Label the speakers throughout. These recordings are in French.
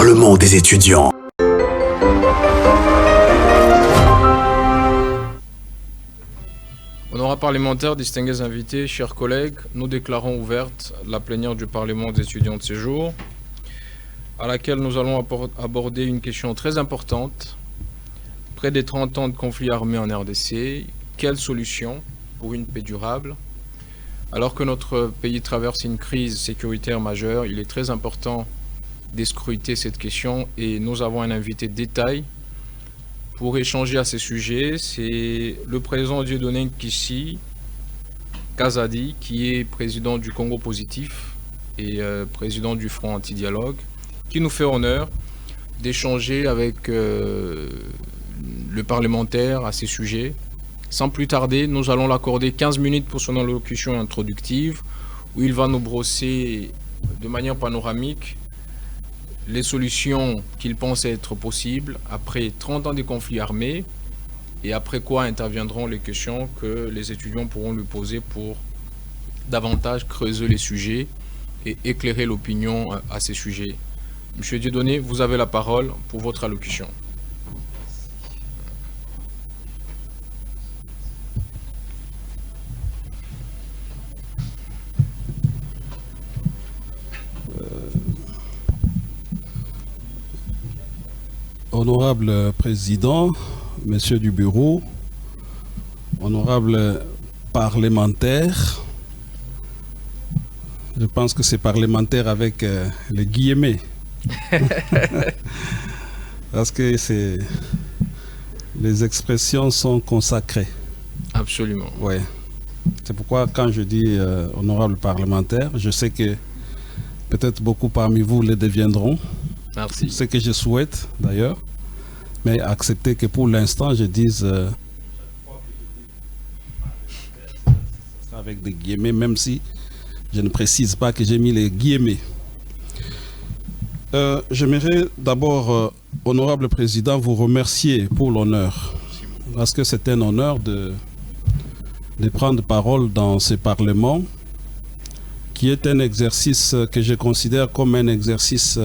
Speaker 1: Parlement des étudiants.
Speaker 2: Honorables parlementaires, distingués invités, chers collègues, nous déclarons ouverte la plénière du Parlement des étudiants de séjour, à laquelle nous allons aborder une question très importante. Près des 30 ans de conflits armés en RDC, quelle solution pour une paix durable? Alors que notre pays traverse une crise sécuritaire majeure, il est très important d'escruter cette question et nous avons un invité de détail pour échanger à ces sujets. C'est le président Dieudonné Nkissi Kazadi, qui est président du Congo Positif et président du Front Anti-Dialogue, qui nous fait honneur d'échanger avec le parlementaire à ces sujets. Sans plus tarder, nous allons l'accorder 15 minutes pour son allocution introductive, où il va nous brosser de manière panoramique les solutions qu'il pense être possibles après 30 ans de conflits armés, et après quoi interviendront les questions que les étudiants pourront lui poser pour davantage creuser les sujets et éclairer l'opinion à ces sujets. Monsieur Dieudonné, vous avez la parole pour votre allocution.
Speaker 3: Honorable Président, Messieurs du Bureau, honorables parlementaires, je pense que c'est parlementaire avec les guillemets, parce que les expressions sont consacrées.
Speaker 2: Absolument.
Speaker 3: Ouais. C'est pourquoi quand je dis honorable parlementaire, je sais que peut-être beaucoup parmi vous le deviendront.
Speaker 2: Merci.
Speaker 3: Ce que je souhaite d'ailleurs, mais acceptez que pour l'instant je dise avec des guillemets, même si je ne précise pas que j'ai mis les guillemets. J'aimerais d'abord, honorable président, vous remercier pour l'honneur, parce que c'est un honneur de prendre parole dans ce Parlement, qui est un exercice que je considère comme un exercice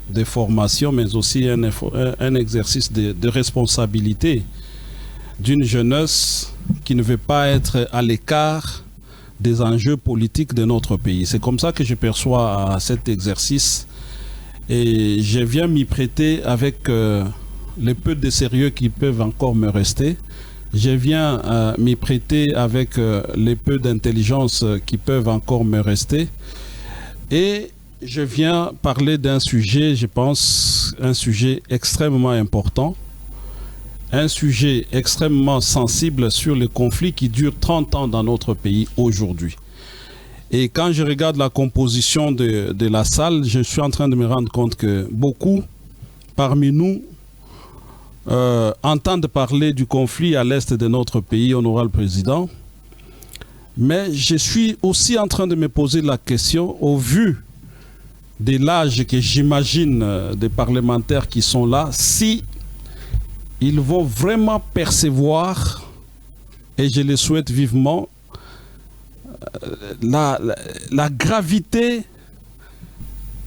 Speaker 3: de formation, mais aussi un exercice de responsabilité d'une jeunesse qui ne veut pas être à l'écart des enjeux politiques de notre pays. C'est comme ça que je perçois cet exercice, et je viens m'y prêter avec les peu de sérieux qui peuvent encore me rester. Je viens m'y prêter avec les peu d'intelligence qui peuvent encore me rester, et je viens parler d'un sujet, je pense, un sujet extrêmement important, un sujet extrêmement sensible sur les conflits qui durent 30 ans dans notre pays aujourd'hui. Et quand je regarde la composition de la salle, je suis en train de me rendre compte que beaucoup parmi nous entendent parler du conflit à l'est de notre pays, honorable président. Mais je suis aussi en train de me poser la question, au vu de l'âge que j'imagine des parlementaires qui sont là, si ils vont vraiment percevoir, et je le souhaite vivement, la gravité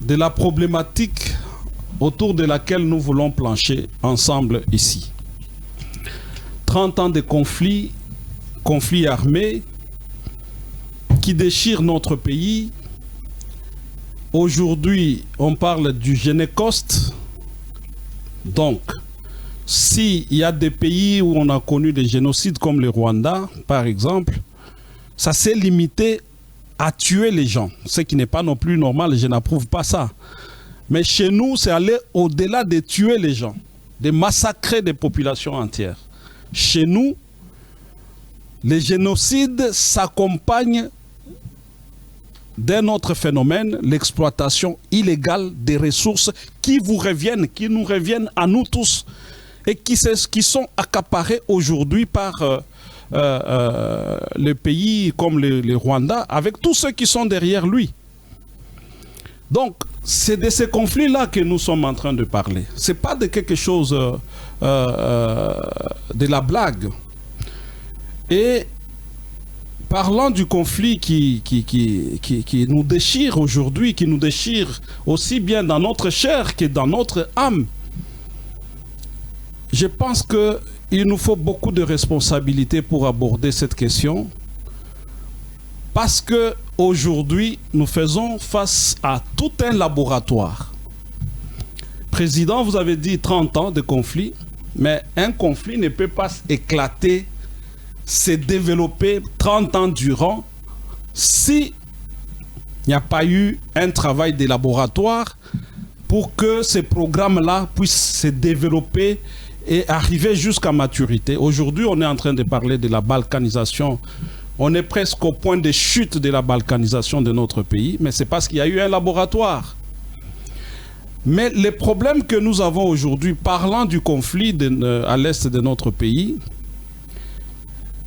Speaker 3: de la problématique autour de laquelle nous voulons plancher ensemble ici. 30 ans de conflits armés qui déchirent notre pays. Aujourd'hui, on parle du Génécoste. Donc, s'il y a des pays où on a connu des génocides comme le Rwanda, par exemple, ça s'est limité à tuer les gens, ce qui n'est pas non plus normal, je n'approuve pas ça. Mais chez nous, c'est aller au-delà de tuer les gens, de massacrer des populations entières. Chez nous, les génocides s'accompagnent d'un autre phénomène, l'exploitation illégale des ressources qui nous reviennent à nous tous, et qui sont accaparées aujourd'hui par les pays comme le Rwanda, avec tous ceux qui sont derrière lui. Donc, c'est de ces conflits-là que nous sommes en train de parler. Ce n'est pas de quelque chose de la blague. Et Parlant du conflit qui nous déchire aujourd'hui, qui nous déchire aussi bien dans notre chair que dans notre âme, je pense qu'il nous faut beaucoup de responsabilités pour aborder cette question, parce qu'aujourd'hui, nous faisons face à tout un laboratoire. Président, vous avez dit 30 ans de conflit, mais un conflit ne peut pas éclater, se développer 30 ans durant si il n'y a pas eu un travail de laboratoire pour que ces programmes-là puissent se développer et arriver jusqu'à maturité. Aujourd'hui, on est en train de parler de la balkanisation. On est presque au point de chute de la balkanisation de notre pays, mais c'est parce qu'il y a eu un laboratoire. Mais les problèmes que nous avons aujourd'hui, parlant du conflit à l'est de notre pays,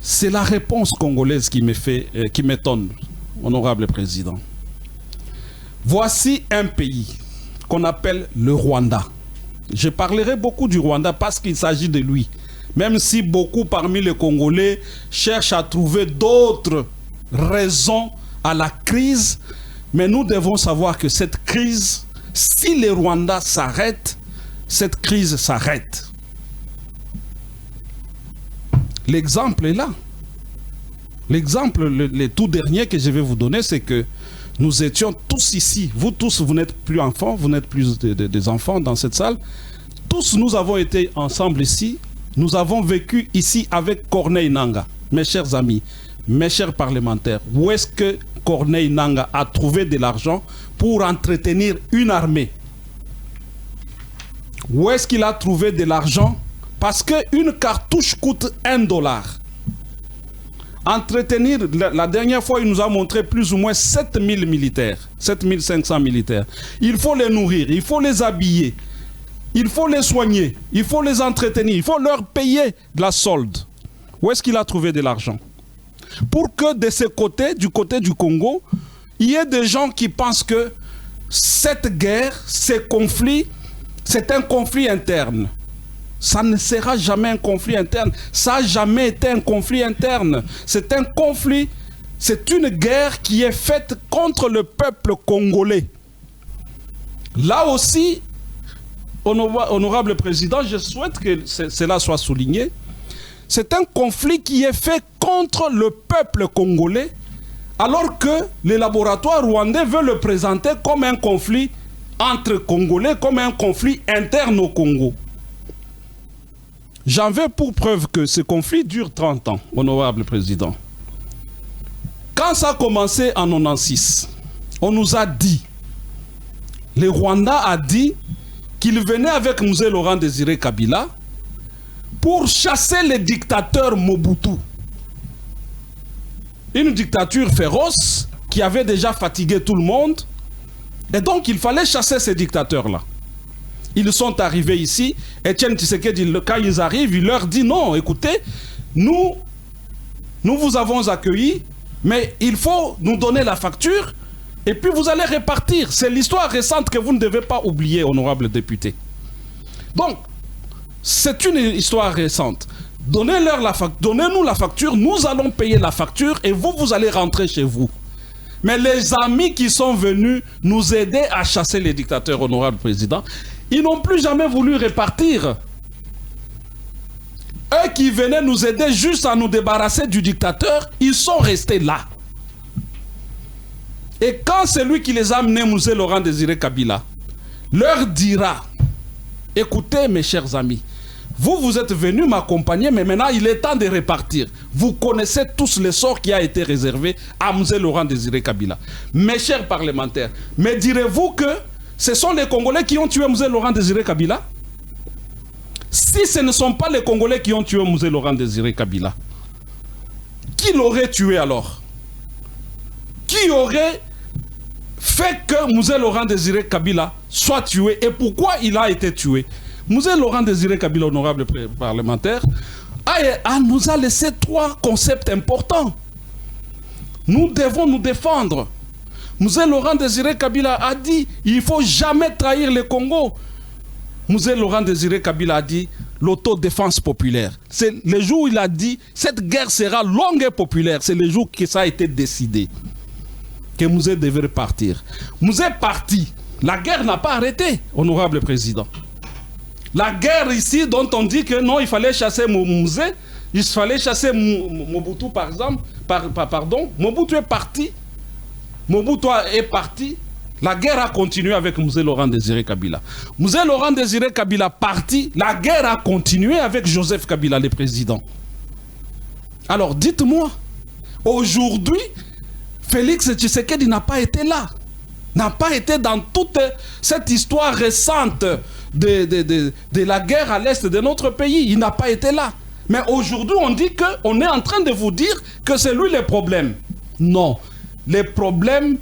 Speaker 3: c'est la réponse congolaise qui m'étonne, honorable président. Voici un pays qu'on appelle le Rwanda. Je parlerai beaucoup du Rwanda parce qu'il s'agit de lui. Même si beaucoup parmi les Congolais cherchent à trouver d'autres raisons à la crise, mais nous devons savoir que cette crise, si le Rwanda s'arrête, cette crise s'arrête. L'exemple est là. L'exemple, le tout dernier que je vais vous donner, c'est que nous étions tous ici. Vous tous, vous n'êtes plus enfants, vous n'êtes plus des enfants dans cette salle. Tous, nous avons été ensemble ici. Nous avons vécu ici avec Corneille Nangaa. Mes chers amis, mes chers parlementaires, où est-ce que Corneille Nangaa a trouvé de l'argent pour entretenir une armée? Où est-ce qu'il a trouvé de l'argent? Parce qu'une cartouche coûte $1. Entretenir, la dernière fois, il nous a montré plus ou moins 7000 militaires, 7500 militaires. Il faut les nourrir, il faut les habiller, il faut les soigner, il faut les entretenir, il faut leur payer de la solde. Où est-ce qu'il a trouvé de l'argent? Pour que de ce côté, du côté du Congo, il y ait des gens qui pensent que cette guerre, ces conflits, c'est un conflit interne. Ça ne sera jamais un conflit interne. Ça n'a jamais été un conflit interne. C'est un conflit, c'est une guerre qui est faite contre le peuple congolais. Là aussi, honorable président, je souhaite que cela soit souligné. C'est un conflit qui est fait contre le peuple congolais, alors que les laboratoires rwandais veulent le présenter comme un conflit entre Congolais, comme un conflit interne au Congo. J'en veux pour preuve que ce conflit dure 30 ans, honorable président. Quand ça a commencé en 1996, on nous a dit, le Rwanda a dit qu'il venait avec Mzee Laurent Désiré Kabila pour chasser le dictateur Mobutu. Une dictature féroce qui avait déjà fatigué tout le monde. Et donc il fallait chasser ces dictateurs-là. Ils sont arrivés ici. Etienne Tshisekedi, quand ils arrivent, il leur dit non, écoutez, nous vous avons accueillis, mais il faut nous donner la facture et puis vous allez répartir. C'est l'histoire récente que vous ne devez pas oublier, honorable député. Donc, c'est une histoire récente. Donnez-nous la facture, nous allons payer la facture et vous allez rentrer chez vous. Mais les amis qui sont venus nous aider à chasser les dictateurs, honorable président, ils n'ont plus jamais voulu répartir. Eux qui venaient nous aider juste à nous débarrasser du dictateur, ils sont restés là. Et quand celui qui les a amenés, Mzee Laurent Désiré Kabila, leur dira, écoutez mes chers amis, vous êtes venus m'accompagner, mais maintenant il est temps de répartir. Vous connaissez tous le sort qui a été réservé à Mzee Laurent Désiré Kabila. Mes chers parlementaires, me direz-vous que ce sont les Congolais qui ont tué Mzee Laurent Désiré Kabila? Si ce ne sont pas les Congolais qui ont tué Mzee Laurent Désiré Kabila, qui l'aurait tué alors? Qui aurait fait que Mzee Laurent Désiré Kabila soit tué et pourquoi il a été tué? Mzee Laurent Désiré Kabila, honorable parlementaire, nous a laissé 3 concepts importants. Nous devons nous défendre. Mzee Laurent Désiré Kabila a dit il ne faut jamais trahir le Congo. Mzee Laurent Désiré Kabila a dit l'autodéfense populaire. C'est le jour où il a dit cette guerre sera longue et populaire. C'est le jour que ça a été décidé. Que Mouzé devait partir. Mouzé est parti. La guerre n'a pas arrêté, honorable président. La guerre ici dont on dit que non, il fallait chasser Mouzé, il fallait chasser Mobutu par exemple, pardon, Mobutu est parti. Mobutu est parti. La guerre a continué avec Mouzé Laurent Désiré Kabila. Mouzé Laurent Désiré Kabila parti, la guerre a continué avec Joseph Kabila, le président. Alors dites-moi, aujourd'hui, Félix Tshisekedi n'a pas été là. N'a pas été dans toute cette histoire récente de la guerre à l'est de notre pays. Il n'a pas été là. Mais aujourd'hui, on dit qu'on est en train de vous dire que c'est lui le problème. Non. Le problème,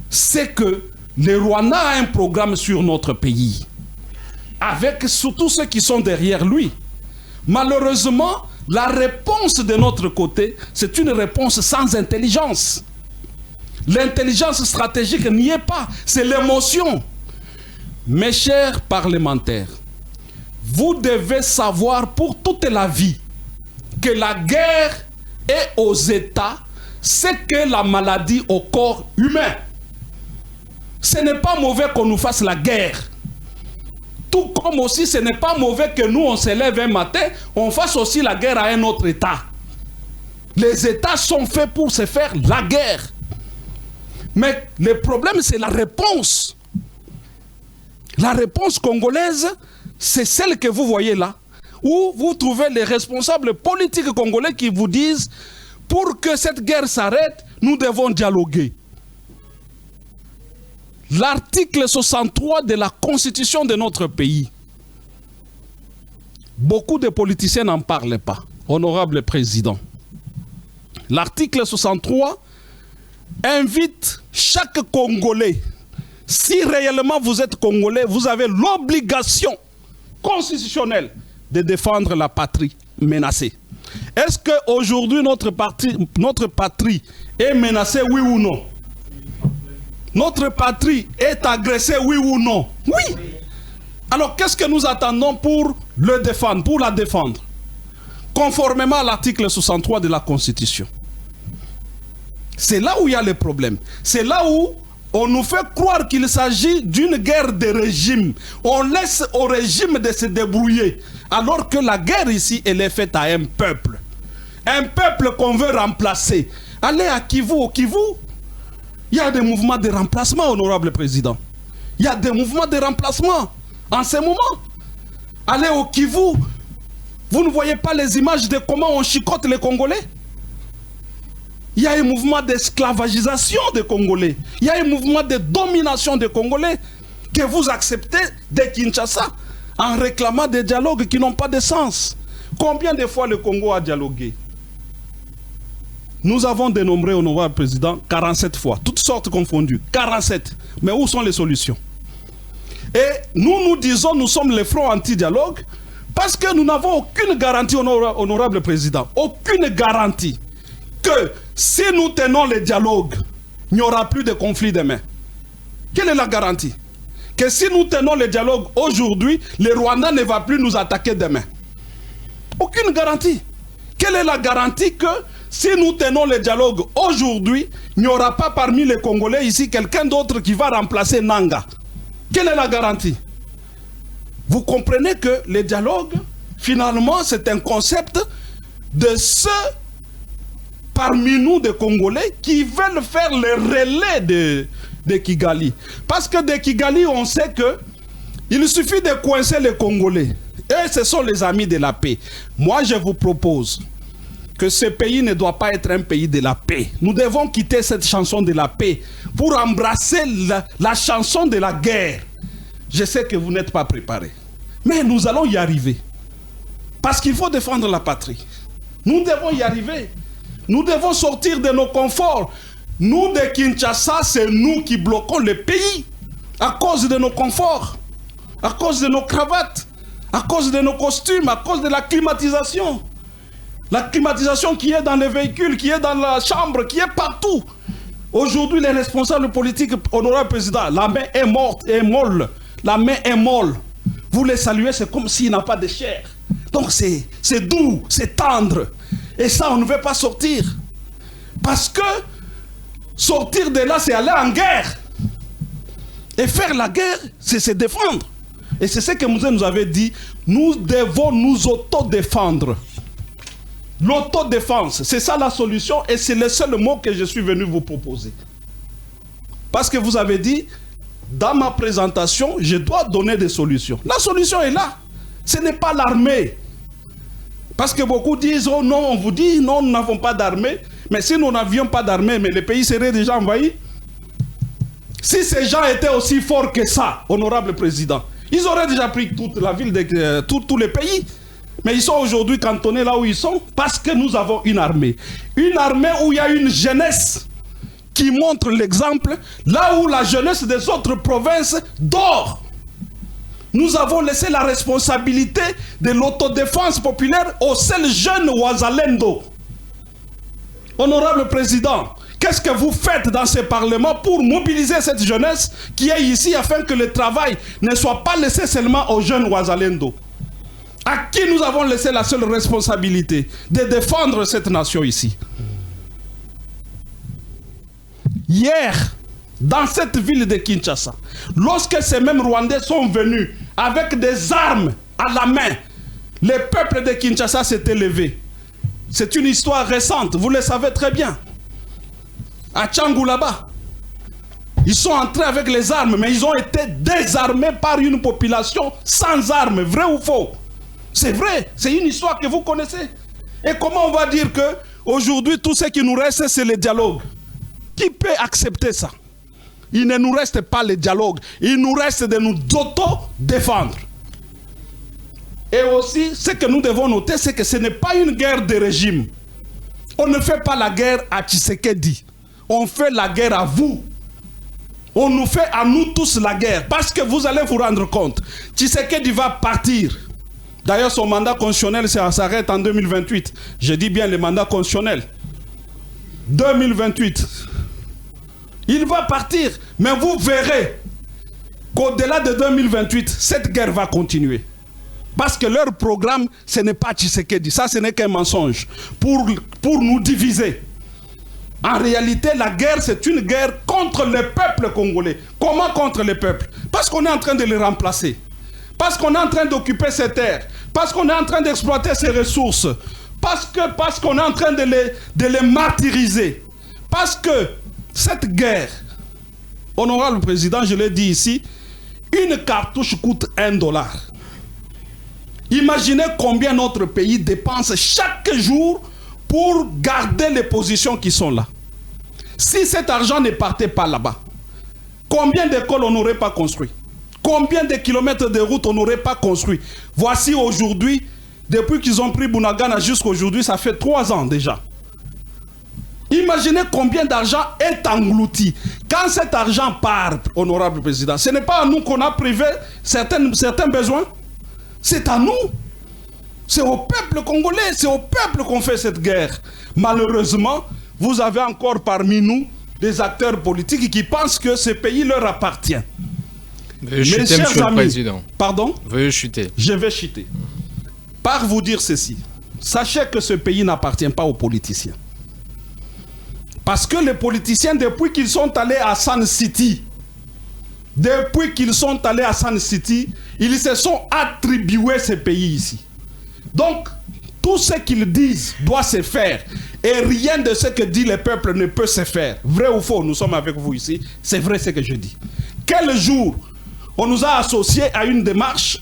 Speaker 3: c'est que le Rwanda a un programme sur notre pays. Avec surtout ceux qui sont derrière lui. Malheureusement, la réponse de notre côté, c'est une réponse sans intelligence. L'intelligence stratégique n'y est pas, c'est l'émotion. Mes chers parlementaires, vous devez savoir pour toute la vie que la guerre est aux États, c'est que la maladie au corps humain. Ce n'est pas mauvais qu'on nous fasse la guerre. Tout comme aussi ce n'est pas mauvais que nous on se lève un matin, on fasse aussi la guerre à un autre État. Les États sont faits pour se faire la guerre. Mais le problème, c'est la réponse. La réponse congolaise, c'est celle que vous voyez là, où vous trouvez les responsables politiques congolais qui vous disent « Pour que cette guerre s'arrête, nous devons dialoguer ». L'article 63 de la Constitution de notre pays, beaucoup de politiciens n'en parlent pas, honorable président. L'article 63 invite chaque Congolais, si réellement vous êtes Congolais, vous avez l'obligation constitutionnelle de défendre la patrie menacée. Est-ce qu'aujourd'hui notre patrie est menacée, oui ou non? Notre patrie est agressée, oui ou non? Oui. Alors qu'est-ce que nous attendons pour le défendre, pour la défendre? Conformément à l'article 63 de la Constitution. C'est là où il y a le problème. C'est là où on nous fait croire qu'il s'agit d'une guerre de régime. On laisse au régime de se débrouiller. Alors que la guerre ici, elle est faite à un peuple. Un peuple qu'on veut remplacer. Allez à Kivu, au Kivu. Il y a des mouvements de remplacement, honorable président. Il y a des mouvements de remplacement en ce moment. Allez au Kivu. Vous ne voyez pas les images de comment on chicote les Congolais? Il y a un mouvement d'esclavagisation des Congolais. Il y a un mouvement de domination des Congolais que vous acceptez de Kinshasa en réclamant des dialogues qui n'ont pas de sens. Combien de fois le Congo a dialogué? Nous avons dénombré, honorable président, 47 fois, toutes sortes confondues, 47. Mais où sont les solutions? Et nous disons, nous sommes les fronts anti-dialogue parce que nous n'avons aucune garantie, honorable président, aucune garantie que si nous tenons le dialogue, il n'y aura plus de conflit demain. Quelle est la garantie? Que si nous tenons le dialogue aujourd'hui, le Rwanda ne va plus nous attaquer demain. Aucune garantie. Quelle est la garantie que si nous tenons le dialogue aujourd'hui, il n'y aura pas parmi les Congolais ici quelqu'un d'autre qui va remplacer Nanga? Quelle est la garantie? Vous comprenez que le dialogue, finalement, c'est un concept de ceux parmi nous, des Congolais, qui veulent faire le relais de Kigali. Parce que de Kigali, on sait que il suffit de coincer les Congolais. Et ce sont les amis de la paix. Moi, je vous propose que ce pays ne doit pas être un pays de la paix. Nous devons quitter cette chanson de la paix pour embrasser la chanson de la guerre. Je sais que vous n'êtes pas préparés. Mais nous allons y arriver. Parce qu'il faut défendre la patrie. Nous devons y arriver. Nous devons sortir de nos conforts. Nous, de Kinshasa, c'est nous qui bloquons le pays à cause de nos conforts, à cause de nos cravates, à cause de nos costumes, à cause de la climatisation. La climatisation qui est dans les véhicules, qui est dans la chambre, qui est partout. Aujourd'hui, les responsables politiques, honorable président, la main est morte, est molle. La main est molle. Vous les saluez, c'est comme s'il n'a pas de chair. Donc c'est doux, c'est tendre. Et ça, on ne veut pas sortir. Parce que sortir de là, c'est aller en guerre. Et faire la guerre, c'est se défendre. Et c'est ce que Mouzé nous avait dit. Nous devons nous autodéfendre. L'autodéfense, c'est ça la solution. Et c'est le seul mot que je suis venu vous proposer. Parce que vous avez dit, dans ma présentation, je dois donner des solutions. La solution est là. Ce n'est pas l'armée. Parce que beaucoup disent, oh non, on vous dit, non, nous n'avons pas d'armée. Mais si nous n'avions pas d'armée, mais le pays serait déjà envahi. Si ces gens étaient aussi forts que ça, honorable président, ils auraient déjà pris toute la ville, tous les pays. Mais ils sont aujourd'hui cantonnés là où ils sont parce que nous avons une armée. Une armée où il y a une jeunesse qui montre l'exemple, là où la jeunesse des autres provinces dort. Nous avons laissé la responsabilité de l'autodéfense populaire au seul jeune Ouazalendo. Honorable président, qu'est-ce que vous faites dans ce parlement pour mobiliser cette jeunesse qui est ici afin que le travail ne soit pas laissé seulement aux jeunes Ouazalendo? À qui nous avons laissé la seule responsabilité de défendre cette nation ici? Hier, dans cette ville de Kinshasa, lorsque ces mêmes Rwandais sont venus avec des armes à la main, le peuple de Kinshasa s'est élevé. C'est une histoire récente, vous le savez très bien. À Tchangou là-bas, ils sont entrés avec les armes, mais ils ont été désarmés par une population sans armes, vrai ou faux? C'est vrai, c'est une histoire que vous connaissez. Et comment on va dire que aujourd'hui tout ce qui nous reste, c'est le dialogue? Qui peut accepter ça? Il ne nous reste pas le dialogue, il nous reste de nous auto-défendre. Et aussi, ce que nous devons noter, c'est que ce n'est pas une guerre de régime. On ne fait pas la guerre à Tshisekedi. On fait la guerre à vous. On nous fait à nous tous la guerre. Parce que vous allez vous rendre compte, Tshisekedi va partir. D'ailleurs, son mandat constitutionnel s'arrête en 2028. Je dis bien le mandat constitutionnel. 2028. Il va partir. Mais vous verrez qu'au-delà de 2028, cette guerre va continuer. Parce que leur programme, ce n'est pas Tshisekedi. Ça, ce n'est qu'un mensonge pour nous diviser. En réalité, la guerre, c'est une guerre contre le peuple congolais. Comment contre le peuple? Parce qu'on est en train de les remplacer. Parce qu'on est en train d'occuper ces terres. Parce qu'on est en train d'exploiter ces ressources. Parce qu'on est en train de les martyriser. Parce que cette guerre, honorable président, je l'ai dit ici, une cartouche coûte $1. Imaginez combien notre pays dépense chaque jour pour garder les positions qui sont là. Si cet argent ne partait pas là-bas, combien d'écoles on n'aurait pas construit? Combien de kilomètres de route on n'aurait pas construit? Voici aujourd'hui, depuis qu'ils ont pris Bunagana jusqu'à aujourd'hui, ça fait 3 ans déjà. Imaginez combien d'argent est englouti. Quand cet argent part, honorable président, ce n'est pas à nous qu'on a privé certains besoins. C'est à nous. C'est au peuple congolais, c'est au peuple qu'on fait cette guerre. Malheureusement, vous avez encore parmi nous des acteurs politiques qui pensent que ce pays leur appartient.
Speaker 2: Veuillez chuter, monsieur le président.
Speaker 3: Pardon?
Speaker 2: Veuillez chuter.
Speaker 3: Je vais chuter. Par vous dire ceci, sachez que ce pays n'appartient pas aux politiciens. Parce que les politiciens, depuis qu'ils sont allés à Sun City, ils se sont attribués ce pays ici. Donc, tout ce qu'ils disent doit se faire. Et rien de ce que dit le peuple ne peut se faire. Vrai ou faux, nous sommes avec vous ici. C'est vrai ce que je dis. Quel jour on nous a associés à une démarche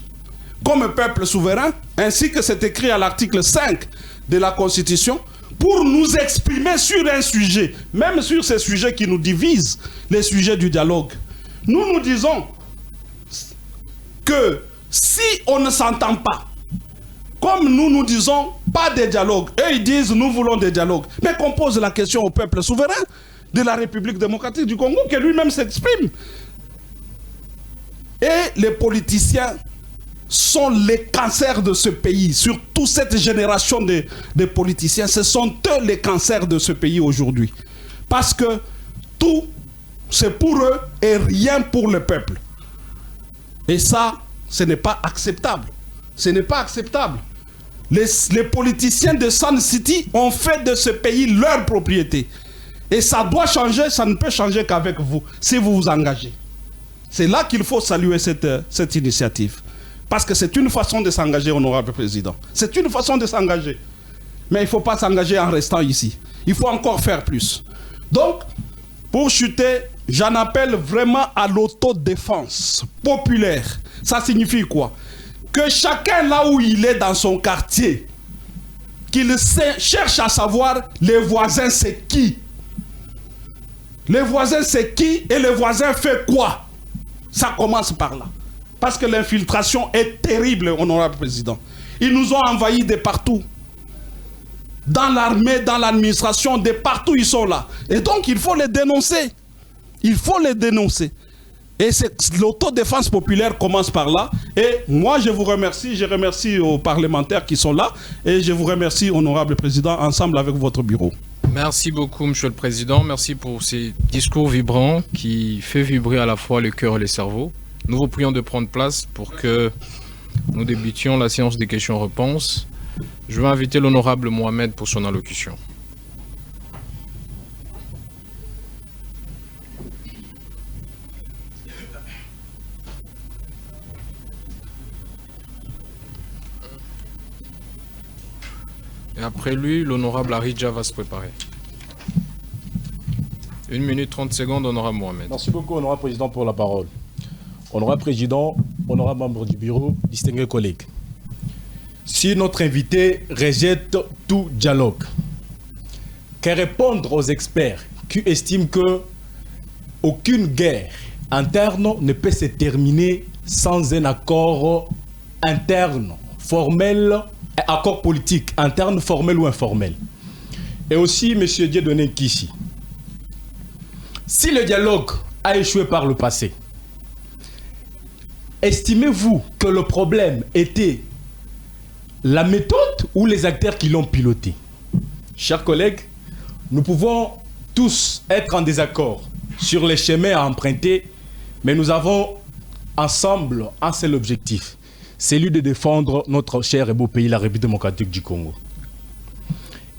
Speaker 3: comme peuple souverain, ainsi que c'est écrit à l'article 5 de la Constitution, pour nous exprimer sur un sujet, même sur ces sujets qui nous divisent, les sujets du dialogue. Nous disons que si on ne s'entend pas, comme nous disons pas de dialogue, eux ils disent nous voulons des dialogues, mais qu'on pose la question au peuple souverain de la République démocratique du Congo, que lui-même s'exprime. Et les politiciens sont les cancers de ce pays. Surtout cette génération de politiciens, ce sont eux les cancers de ce pays aujourd'hui. Parce que tout, c'est pour eux et rien pour le peuple. Et ça, ce n'est pas acceptable. Ce n'est pas acceptable. Les politiciens de Sun City ont fait de ce pays leur propriété. Et ça doit changer, ça ne peut changer qu'avec vous, si vous vous engagez. C'est là qu'il faut saluer cette initiative. Parce que c'est une façon de s'engager, honorable président. C'est une façon de s'engager. Mais il ne faut pas s'engager en restant ici. Il faut encore faire plus. Donc, pour chuter, j'en appelle vraiment à l'autodéfense populaire. Ça signifie quoi? Que chacun là où il est dans son quartier, qu'il cherche à savoir les voisins c'est qui. Les voisins c'est qui et les voisins fait quoi? Ça commence par là. Parce que l'infiltration est terrible, honorable président. Ils nous ont envahis de partout. Dans l'armée, dans l'administration, de partout ils sont là. Et donc il faut les dénoncer. Il faut les dénoncer. Et l'autodéfense populaire commence par là. Et moi je vous remercie, je remercie aux parlementaires qui sont là. Et je vous remercie, honorable président, ensemble avec votre bureau.
Speaker 2: Merci beaucoup, Monsieur le Président. Merci pour ces discours vibrants qui font vibrer à la fois le cœur et les cerveaux. Nous vous prions de prendre place pour que nous débutions la séance des questions-réponses. Je vais inviter l'honorable Mohamed pour son allocution. Et après lui, l'honorable Aridja va se préparer. 1 minute 30 secondes, honorable Mohamed.
Speaker 1: Merci beaucoup, honorable président, pour la parole. Honorable président, honorable membre du bureau, distingués collègues. Si notre invité rejette tout dialogue, que répondre aux experts qui estiment que aucune guerre interne ne peut se terminer sans un accord interne, formel, accord politique interne, formel ou informel. Et aussi, M. Dieudonné Kishi, si le dialogue a échoué par le passé, estimez-vous que le problème était la méthode ou les acteurs qui l'ont piloté? Chers collègues, nous pouvons tous être en désaccord sur les chemins à emprunter, mais nous avons ensemble un seul objectif, celui de défendre notre cher et beau pays, la République démocratique du Congo.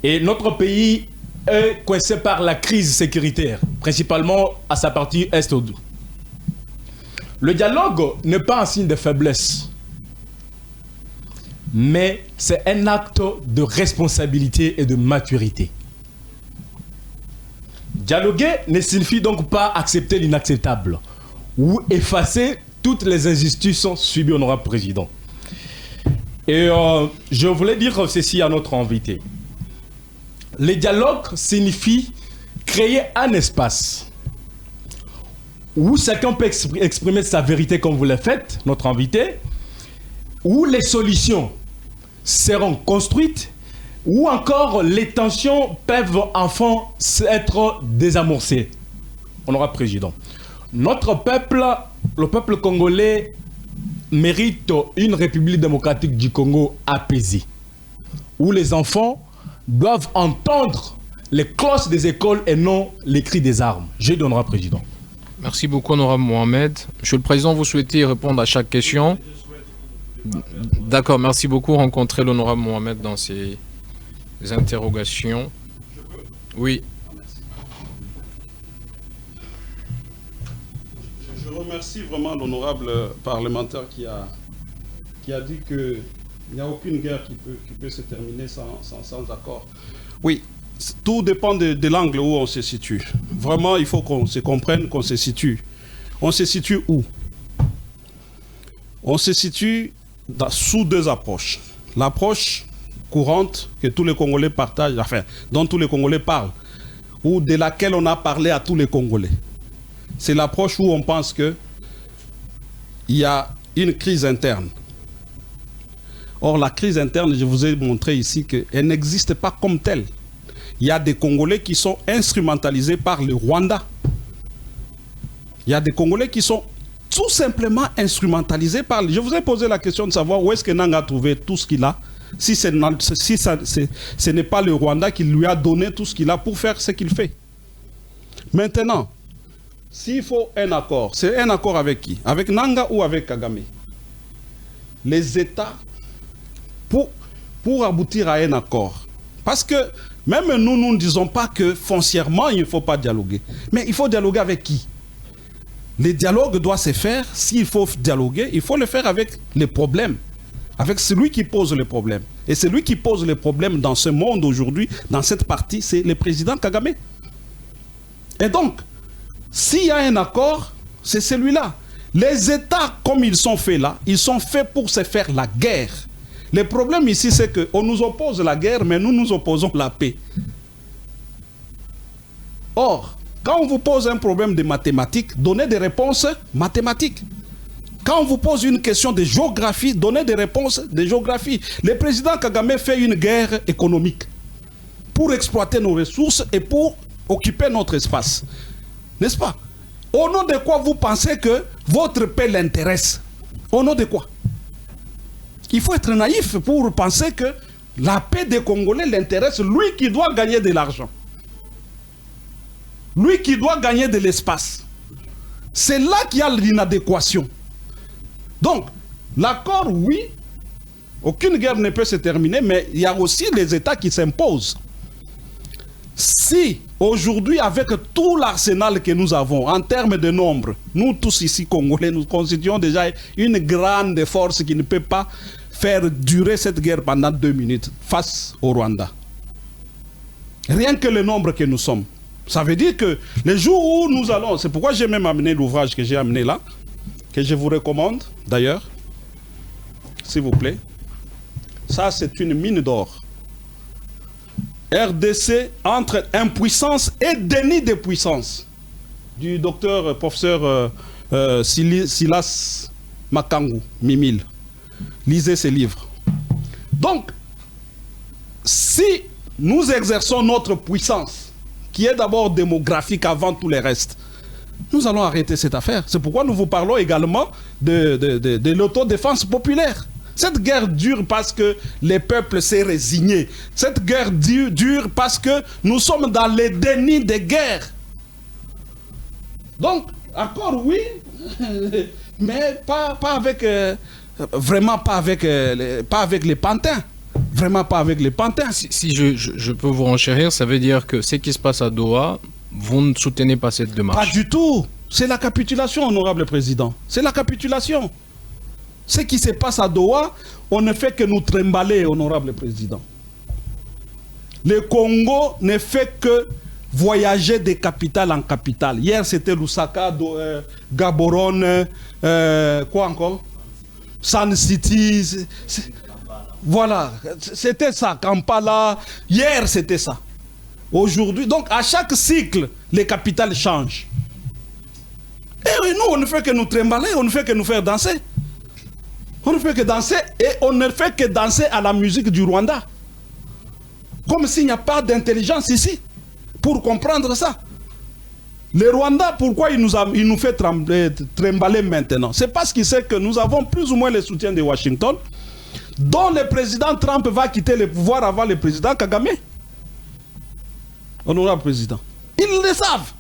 Speaker 1: Et notre pays est coincé par la crise sécuritaire, principalement à sa partie est. Le dialogue n'est pas un signe de faiblesse, mais c'est un acte de responsabilité et de maturité. Dialoguer ne signifie donc pas accepter l'inacceptable ou effacer toutes les injustices subies, honorable président. Et je voulais dire ceci à notre invité. Le dialogue signifie créer un espace où chacun peut exprimer sa vérité comme vous le faites, notre invité, où les solutions seront construites, ou encore les tensions peuvent enfin être désamorcées. Honorable président, notre peuple, le peuple congolais, mérite une République démocratique du Congo apaisée, où les enfants doivent entendre les cloches des écoles et non les cris des armes. Je donnerai président.
Speaker 2: Merci beaucoup, honorable Mohamed. Monsieur le Président, vous souhaitez répondre à chaque question? D'accord, merci beaucoup. Rencontrer l'honorable Mohamed dans ses interrogations. Oui.
Speaker 3: Je remercie vraiment l'honorable parlementaire qui a dit qu'il n'y a aucune guerre qui peut se terminer sans accord. Oui, tout dépend de l'angle où on se situe. Vraiment, il faut qu'on se comprenne qu'on se situe. On se situe où? On se situe sous deux approches. L'approche courante que tous les Congolais partagent, enfin, dont tous les Congolais parlent, ou de laquelle on a parlé à tous les Congolais. C'est l'approche où on pense qu'il y a une crise interne. Or, la crise interne, je vous ai montré ici qu'elle n'existe pas comme telle. Il y a des Congolais qui sont instrumentalisés par le Rwanda. Il y a des Congolais qui sont tout simplement instrumentalisés par... Je vous ai posé la question de savoir où est-ce que Nanga a trouvé tout ce qu'il a, si ce n'est pas le Rwanda qui lui a donné tout ce qu'il a pour faire ce qu'il fait. Maintenant, s'il faut un accord, c'est un accord avec qui? Avec Nanga ou avec Kagame? Les États, pour aboutir à un accord. Parce que même nous ne disons pas que foncièrement, il ne faut pas dialoguer. Mais il faut dialoguer avec qui? Le dialogue doit se faire, s'il faut dialoguer, il faut le faire avec les problèmes. Avec celui qui pose les problèmes. Et celui qui pose les problèmes dans ce monde aujourd'hui, dans cette partie, c'est le président Kagame. Et donc, s'il y a un accord, c'est celui-là. Les États, comme ils sont faits là, ils sont faits pour se faire la guerre. Le problème ici, c'est qu'on nous oppose la guerre, mais nous nous opposons la paix. Or, quand on vous pose un problème de mathématiques, donnez des réponses mathématiques. Quand on vous pose une question de géographie, donnez des réponses de géographie. Le président Kagame fait une guerre économique pour exploiter nos ressources et pour occuper notre espace. N'est-ce pas? Au nom de quoi vous pensez que votre paix l'intéresse? Au nom de quoi? Il faut être naïf pour penser que la paix des Congolais l'intéresse, lui qui doit gagner de l'argent. Lui qui doit gagner de l'espace. C'est là qu'il y a l'inadéquation. Donc, l'accord, oui, aucune guerre ne peut se terminer, mais il y a aussi les États qui s'imposent. Si, aujourd'hui, avec tout l'arsenal que nous avons, en termes de nombre, nous tous ici, Congolais, nous constituons déjà une grande force qui ne peut pas faire durer cette guerre pendant 2 minutes face au Rwanda. Rien que le nombre que nous sommes. Ça veut dire que les jours où nous allons, c'est pourquoi j'ai même amené l'ouvrage que j'ai amené là, que je vous recommande d'ailleurs, s'il vous plaît. Ça, c'est une mine d'or. RDC entre impuissance et déni de puissance, du docteur professeur Silas Makangu Mimil. Lisez ces livres. Donc, si nous exerçons notre puissance, qui est d'abord démographique avant tout le reste, nous allons arrêter cette affaire. C'est pourquoi nous vous parlons également de l'autodéfense populaire. Cette guerre dure parce que les peuples s'est résigné. Cette guerre dure parce que nous sommes dans le déni de guerre. Donc, accord, oui, mais pas avec... vraiment pas avec les pantins. Vraiment pas avec les pantins.
Speaker 2: Si je peux vous renchérir, ça veut dire que ce qui se passe à Doha, vous ne soutenez pas cette démarche?
Speaker 3: Pas du tout. C'est la capitulation, honorable président. C'est la capitulation. Ce qui se passe à Doha, on ne fait que nous trimballer, honorable président. Le Congo ne fait que voyager de capitale en capitale. Hier, c'était Lusaka, Gaborone, quoi encore? Sun City. Voilà, c'était ça. Kampala. Hier, c'était ça. Aujourd'hui, donc à chaque cycle, les capitales changent. Et nous, on ne fait que nous trimballer, on ne fait que nous faire danser. On ne fait que danser et on ne fait que danser à la musique du Rwanda. Comme s'il n'y a pas d'intelligence ici pour comprendre ça. Le Rwanda, pourquoi il nous fait trimballer maintenant? C'est parce qu'il sait que nous avons plus ou moins le soutien de Washington, dont le président Trump va quitter le pouvoir avant le président Kagame. Honorable président. Ils le savent.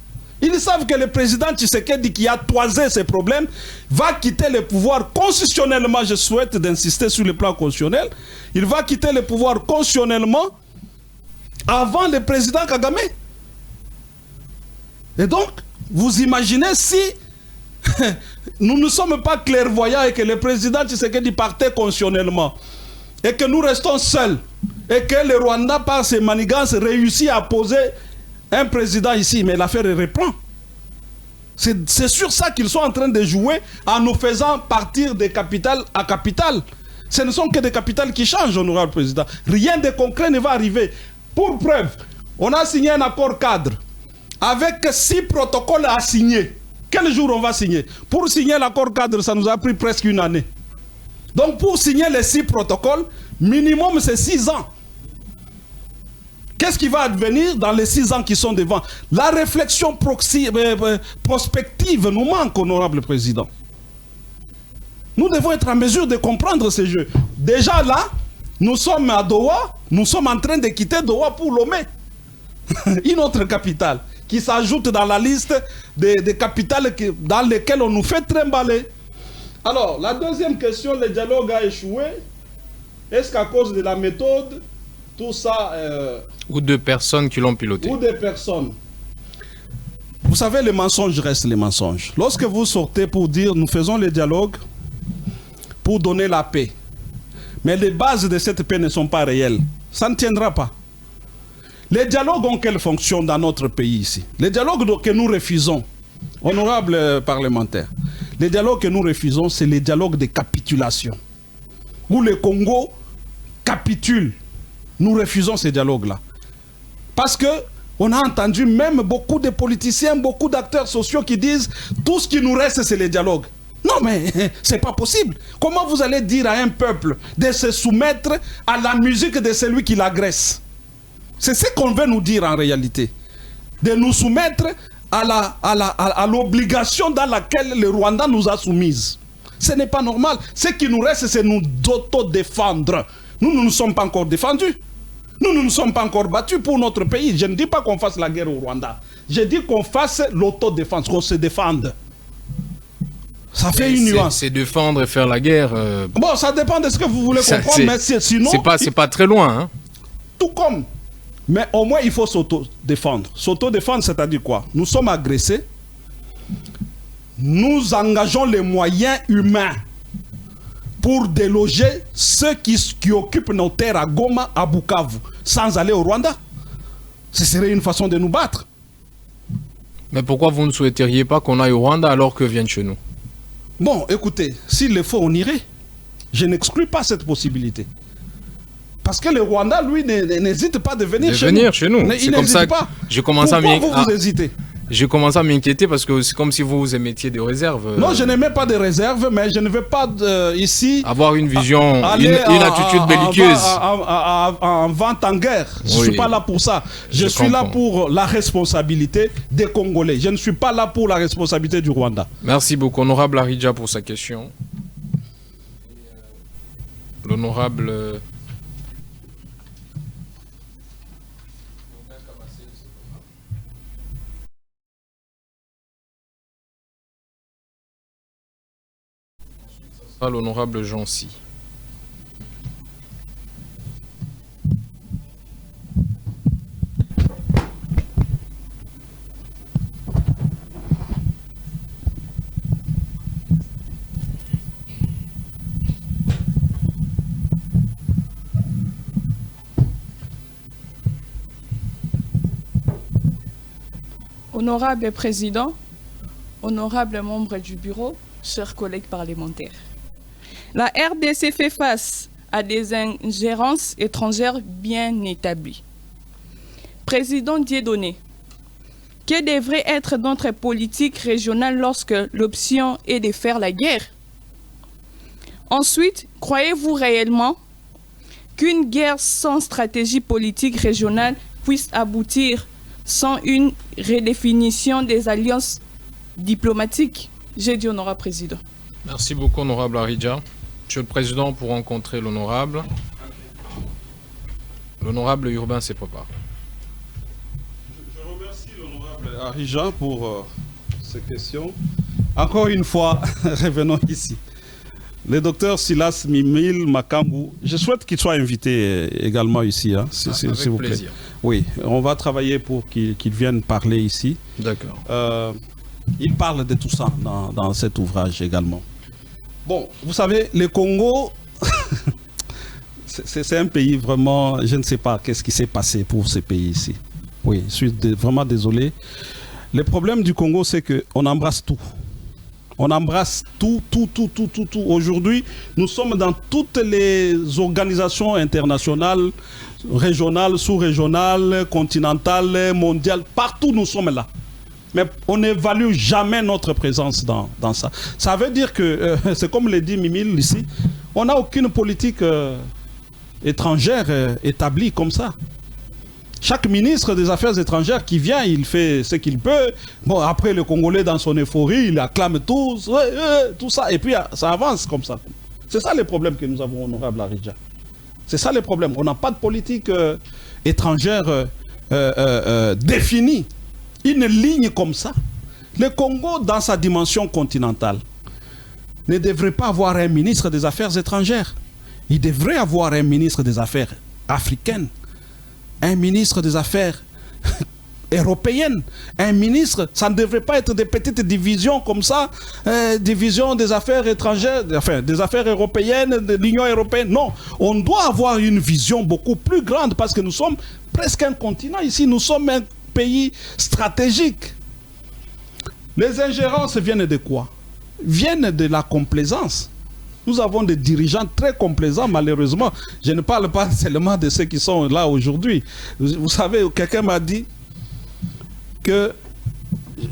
Speaker 3: Ils savent que le président Tshisekedi, qui a toisé ces problèmes, va quitter le pouvoir constitutionnellement. Je souhaite d'insister sur le plan constitutionnel. Il va quitter le pouvoir constitutionnellement avant le président Kagame. Et donc, vous imaginez si nous ne sommes pas clairvoyants et que le président Tshisekedi partait constitutionnellement et que nous restons seuls et que le Rwanda, par ses manigances, réussit à poser un président ici, mais l'affaire reprend. C'est sur ça qu'ils sont en train de jouer en nous faisant partir de capitale à capitale. Ce ne sont que des capitales qui changent, honorable président. Rien de concret ne va arriver. Pour preuve, on a signé un accord cadre avec 6 protocoles à signer. Quel jour on va signer? Pour signer l'accord cadre, ça nous a pris presque 1 année. Donc pour signer les 6 protocoles, minimum c'est 6 ans. Qu'est-ce qui va advenir dans les 6 ans qui sont devant? La réflexion prospective nous manque, honorable président. Nous devons être en mesure de comprendre ces jeux. Déjà là, nous sommes à Doha, nous sommes en train de quitter Doha pour Lomé. Une autre capitale qui s'ajoute dans la liste des capitales dans lesquelles on nous fait trimballer. Alors, la deuxième question, le dialogue a échoué. Est-ce qu'à cause de la méthode, tout ça...
Speaker 2: Ou de personnes qui l'ont piloté.
Speaker 3: Ou des personnes. Vous savez, les mensonges restent les mensonges. Lorsque vous sortez pour dire nous faisons le dialogue pour donner la paix, mais les bases de cette paix ne sont pas réelles, ça ne tiendra pas. Les dialogues ont quelle fonction dans notre pays ici? Les dialogues que nous refusons, honorables parlementaires, les dialogues que nous refusons, c'est les dialogues de capitulation. Où le Congo capitule. Nous refusons ces dialogues-là. Parce que on a entendu même beaucoup de politiciens, beaucoup d'acteurs sociaux qui disent tout ce qui nous reste, c'est les dialogues. Non, mais c'est pas possible. Comment vous allez dire à un peuple de se soumettre à la musique de celui qui l'agresse? C'est ce qu'on veut nous dire en réalité. De nous soumettre à l'obligation dans laquelle le Rwanda nous a soumises. Ce n'est pas normal. Ce qui nous reste, c'est nous d'auto-défendre. Nous ne nous sommes pas encore défendus. Nous ne nous sommes pas encore battus pour notre pays. Je ne dis pas qu'on fasse la guerre au Rwanda. Je dis qu'on fasse l'autodéfense, qu'on se défende. Ça fait une nuance.
Speaker 2: C'est défendre et faire la guerre.
Speaker 3: Bon, ça dépend de ce que vous voulez comprendre, mais sinon...
Speaker 2: C'est pas très loin. Hein.
Speaker 3: Tout comme. Mais au moins, il faut s'auto-défendre. S'auto-défendre, c'est-à-dire quoi? Nous sommes agressés. Nous engageons les moyens humains pour déloger ceux qui occupent nos terres à Goma, à Bukavu, sans aller au Rwanda. Ce serait une façon de nous battre.
Speaker 2: Mais pourquoi vous ne souhaiteriez pas qu'on aille au Rwanda alors que viennent chez nous?
Speaker 3: Bon, écoutez, s'il le faut, on irait. Je n'exclus pas cette possibilité. Parce que le Rwanda, lui, n'hésite pas de venir chez nous.
Speaker 2: C'est comme ça que j'ai commencé à
Speaker 3: m'inquiéter. Pourquoi vous hésitez?
Speaker 2: J'ai commencé à m'inquiéter parce que c'est comme si vous émettiez des réserves.
Speaker 3: Non, je n'émets pas de réserves, mais je ne veux pas ici...
Speaker 2: avoir une vision, une attitude belliqueuse.
Speaker 3: En vente en guerre. Je ne suis pas là pour ça. Je suis là pour la responsabilité des Congolais. Je ne suis pas là pour la responsabilité du Rwanda.
Speaker 2: Merci beaucoup, honorable Aridja, pour sa question. L'honorable... l'honorable Jancy.
Speaker 4: Honorable Président, honorables membres du Bureau, chers collègues parlementaires. La RDC fait face à des ingérences étrangères bien établies. Président Dieudonné, que devrait être notre politique régionale lorsque l'option est de faire la guerre? Ensuite, croyez-vous réellement qu'une guerre sans stratégie politique régionale puisse aboutir sans une redéfinition des alliances diplomatiques? J'ai dit honorable Président.
Speaker 2: Merci beaucoup, honorable Aridja. Monsieur le Président, pour rencontrer l'honorable. L'honorable Urbain se prépare.
Speaker 3: Je remercie l'honorable Aridja pour ces questions. Encore une fois, revenons ici. Le docteur Silas Mimile Makambu, je souhaite qu'il soit invité également ici. Hein, s'il vous plaît.
Speaker 2: Plaisir.
Speaker 3: Oui, on va travailler pour qu'il vienne parler ici.
Speaker 2: D'accord.
Speaker 3: Il parle de tout ça dans cet ouvrage également. Bon, vous savez, le Congo, c'est un pays vraiment, je ne sais pas qu'est-ce qui s'est passé pour ce pays ici. Oui, je suis vraiment désolé. Le problème du Congo, c'est qu'on embrasse tout. On embrasse tout. Aujourd'hui, nous sommes dans toutes les organisations internationales, régionales, sous-régionales, continentales, mondiales. Partout, nous sommes là. Mais on n'évalue jamais notre présence dans ça. Ça veut dire que, c'est comme le dit Mimile ici, on n'a aucune politique étrangère établie comme ça. Chaque ministre des Affaires étrangères qui vient, il fait ce qu'il peut. Bon, après, le Congolais, dans son euphorie, il acclame tout ça. Et puis, ça avance comme ça. C'est ça le problème que nous avons, honorable Aridja. C'est ça le problème. On n'a pas de politique étrangère définie. Une ligne comme ça. Le Congo, dans sa dimension continentale, ne devrait pas avoir un ministre des Affaires étrangères. Il devrait avoir un ministre des Affaires africaines, un ministre des Affaires européennes, un ministre, ça ne devrait pas être des petites divisions comme ça, division des affaires étrangères, enfin des affaires européennes, de l'Union européenne. Non, on doit avoir une vision beaucoup plus grande parce que nous sommes presque un continent ici, nous sommes un pays stratégique. Les ingérences viennent de quoi? Viennent de la complaisance. Nous avons des dirigeants très complaisants, malheureusement. Je ne parle pas seulement de ceux qui sont là aujourd'hui. Vous savez, quelqu'un m'a dit que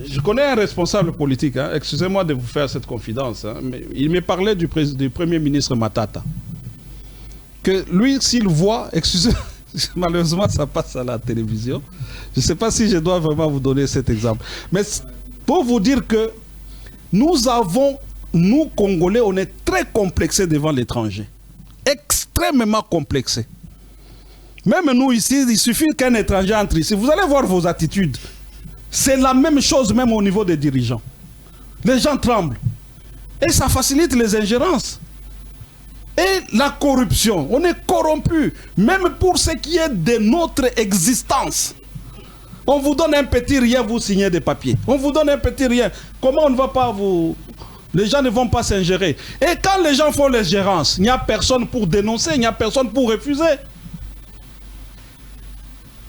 Speaker 3: je connais un responsable politique, hein, excusez-moi de vous faire cette confidence, hein, mais il me parlait du Premier ministre Matata. Que lui, s'il voit, excusez, malheureusement ça passe à la télévision, je ne sais pas si je dois vraiment vous donner cet exemple, mais pour vous dire que nous Congolais, on est très complexés devant l'étranger, extrêmement complexés. Même nous ici, il suffit qu'un étranger entre ici, vous allez voir vos attitudes. C'est la même chose même au niveau des dirigeants. Les gens tremblent. Et ça facilite les ingérences. Et la corruption. On est corrompu. Même pour ce qui est de notre existence. On vous donne un petit rien, vous signez des papiers. On vous donne un petit rien. Comment on ne va pas vous... Les gens ne vont pas s'ingérer. Et quand les gens font les gérances, il n'y a personne pour dénoncer, il n'y a personne pour refuser.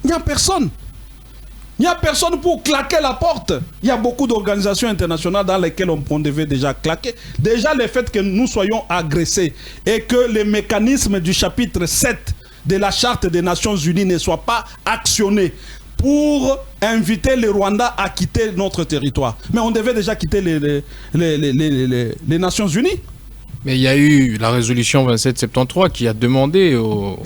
Speaker 3: Il n'y a personne. Il n'y a personne pour claquer la porte. Il y a beaucoup d'organisations internationales dans lesquelles on devait déjà claquer. Déjà, le fait que nous soyons agressés et que les mécanismes du chapitre 7 de la Charte des Nations Unies ne soient pas actionnés pour inviter le Rwanda à quitter notre territoire. Mais on devait déjà quitter les Nations Unies. Mais
Speaker 2: il y a eu la résolution 2773 qui a demandé
Speaker 3: au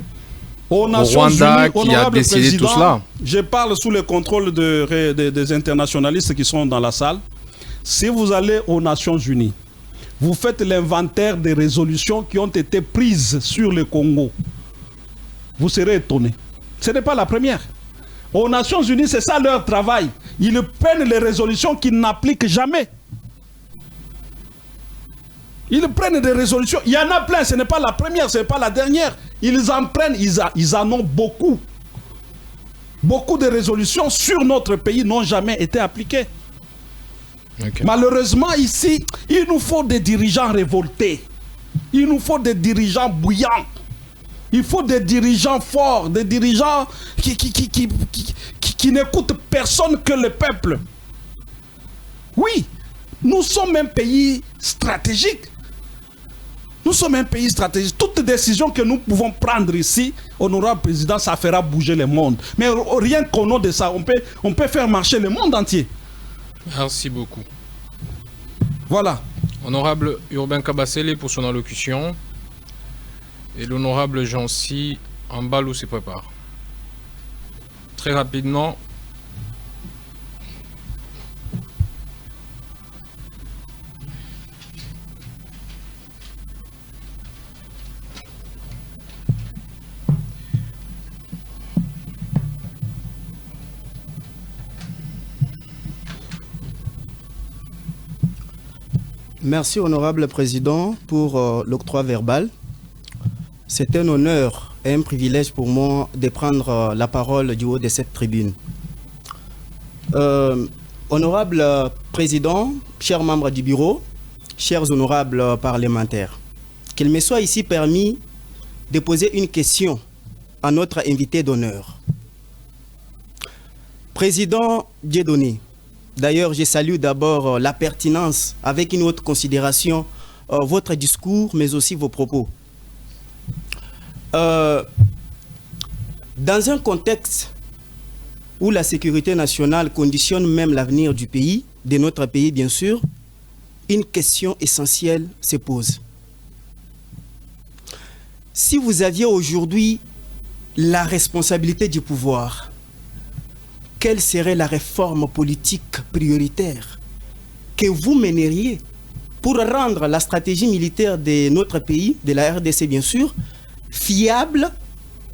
Speaker 2: Rwanda qui a décidé tout cela.
Speaker 3: Je parle sous le contrôle des internationalistes qui sont dans la salle. Si vous allez aux Nations Unies, vous faites l'inventaire des résolutions qui ont été prises sur le Congo. Vous serez étonnés. Ce n'est pas la première. Aux Nations Unies, c'est ça leur travail. Ils prennent les résolutions qu'ils n'appliquent jamais. Ils prennent des résolutions. Il y en a plein, ce n'est pas la première, ce n'est pas la dernière. Ils en prennent, ils en ont beaucoup. Beaucoup de résolutions sur notre pays n'ont jamais été appliquées. Okay. Malheureusement, ici, il nous faut des dirigeants révoltés. Il nous faut des dirigeants bouillants. Il faut des dirigeants forts, des dirigeants qui n'écoutent personne que le peuple. Oui, nous sommes un pays stratégique. Nous sommes un pays stratégique. Toute décision que nous pouvons prendre ici, honorable président, ça fera bouger le monde. Mais rien qu'au nom de ça, on peut faire marcher le monde entier.
Speaker 2: Merci beaucoup.
Speaker 3: Voilà.
Speaker 2: Honorable Urbain Kabasele pour son allocution. Et l'honorable Jancy Ambalou se prépare. Très rapidement.
Speaker 5: Merci, honorable président, pour l'octroi verbal. C'est un honneur et un privilège pour moi de prendre la parole du haut de cette tribune. Honorable président, chers membres du bureau, chers honorables parlementaires, qu'il me soit ici permis de poser une question à notre invité d'honneur. Président Dieudonné, d'ailleurs, je salue d'abord la pertinence, avec une haute considération, votre discours, mais aussi vos propos. Dans un contexte où la sécurité nationale conditionne même l'avenir du pays, de notre pays bien sûr, une question essentielle se pose. Si vous aviez aujourd'hui la responsabilité du pouvoir, quelle serait la réforme politique prioritaire que vous mèneriez pour rendre la stratégie militaire de notre pays, de la RDC bien sûr, fiable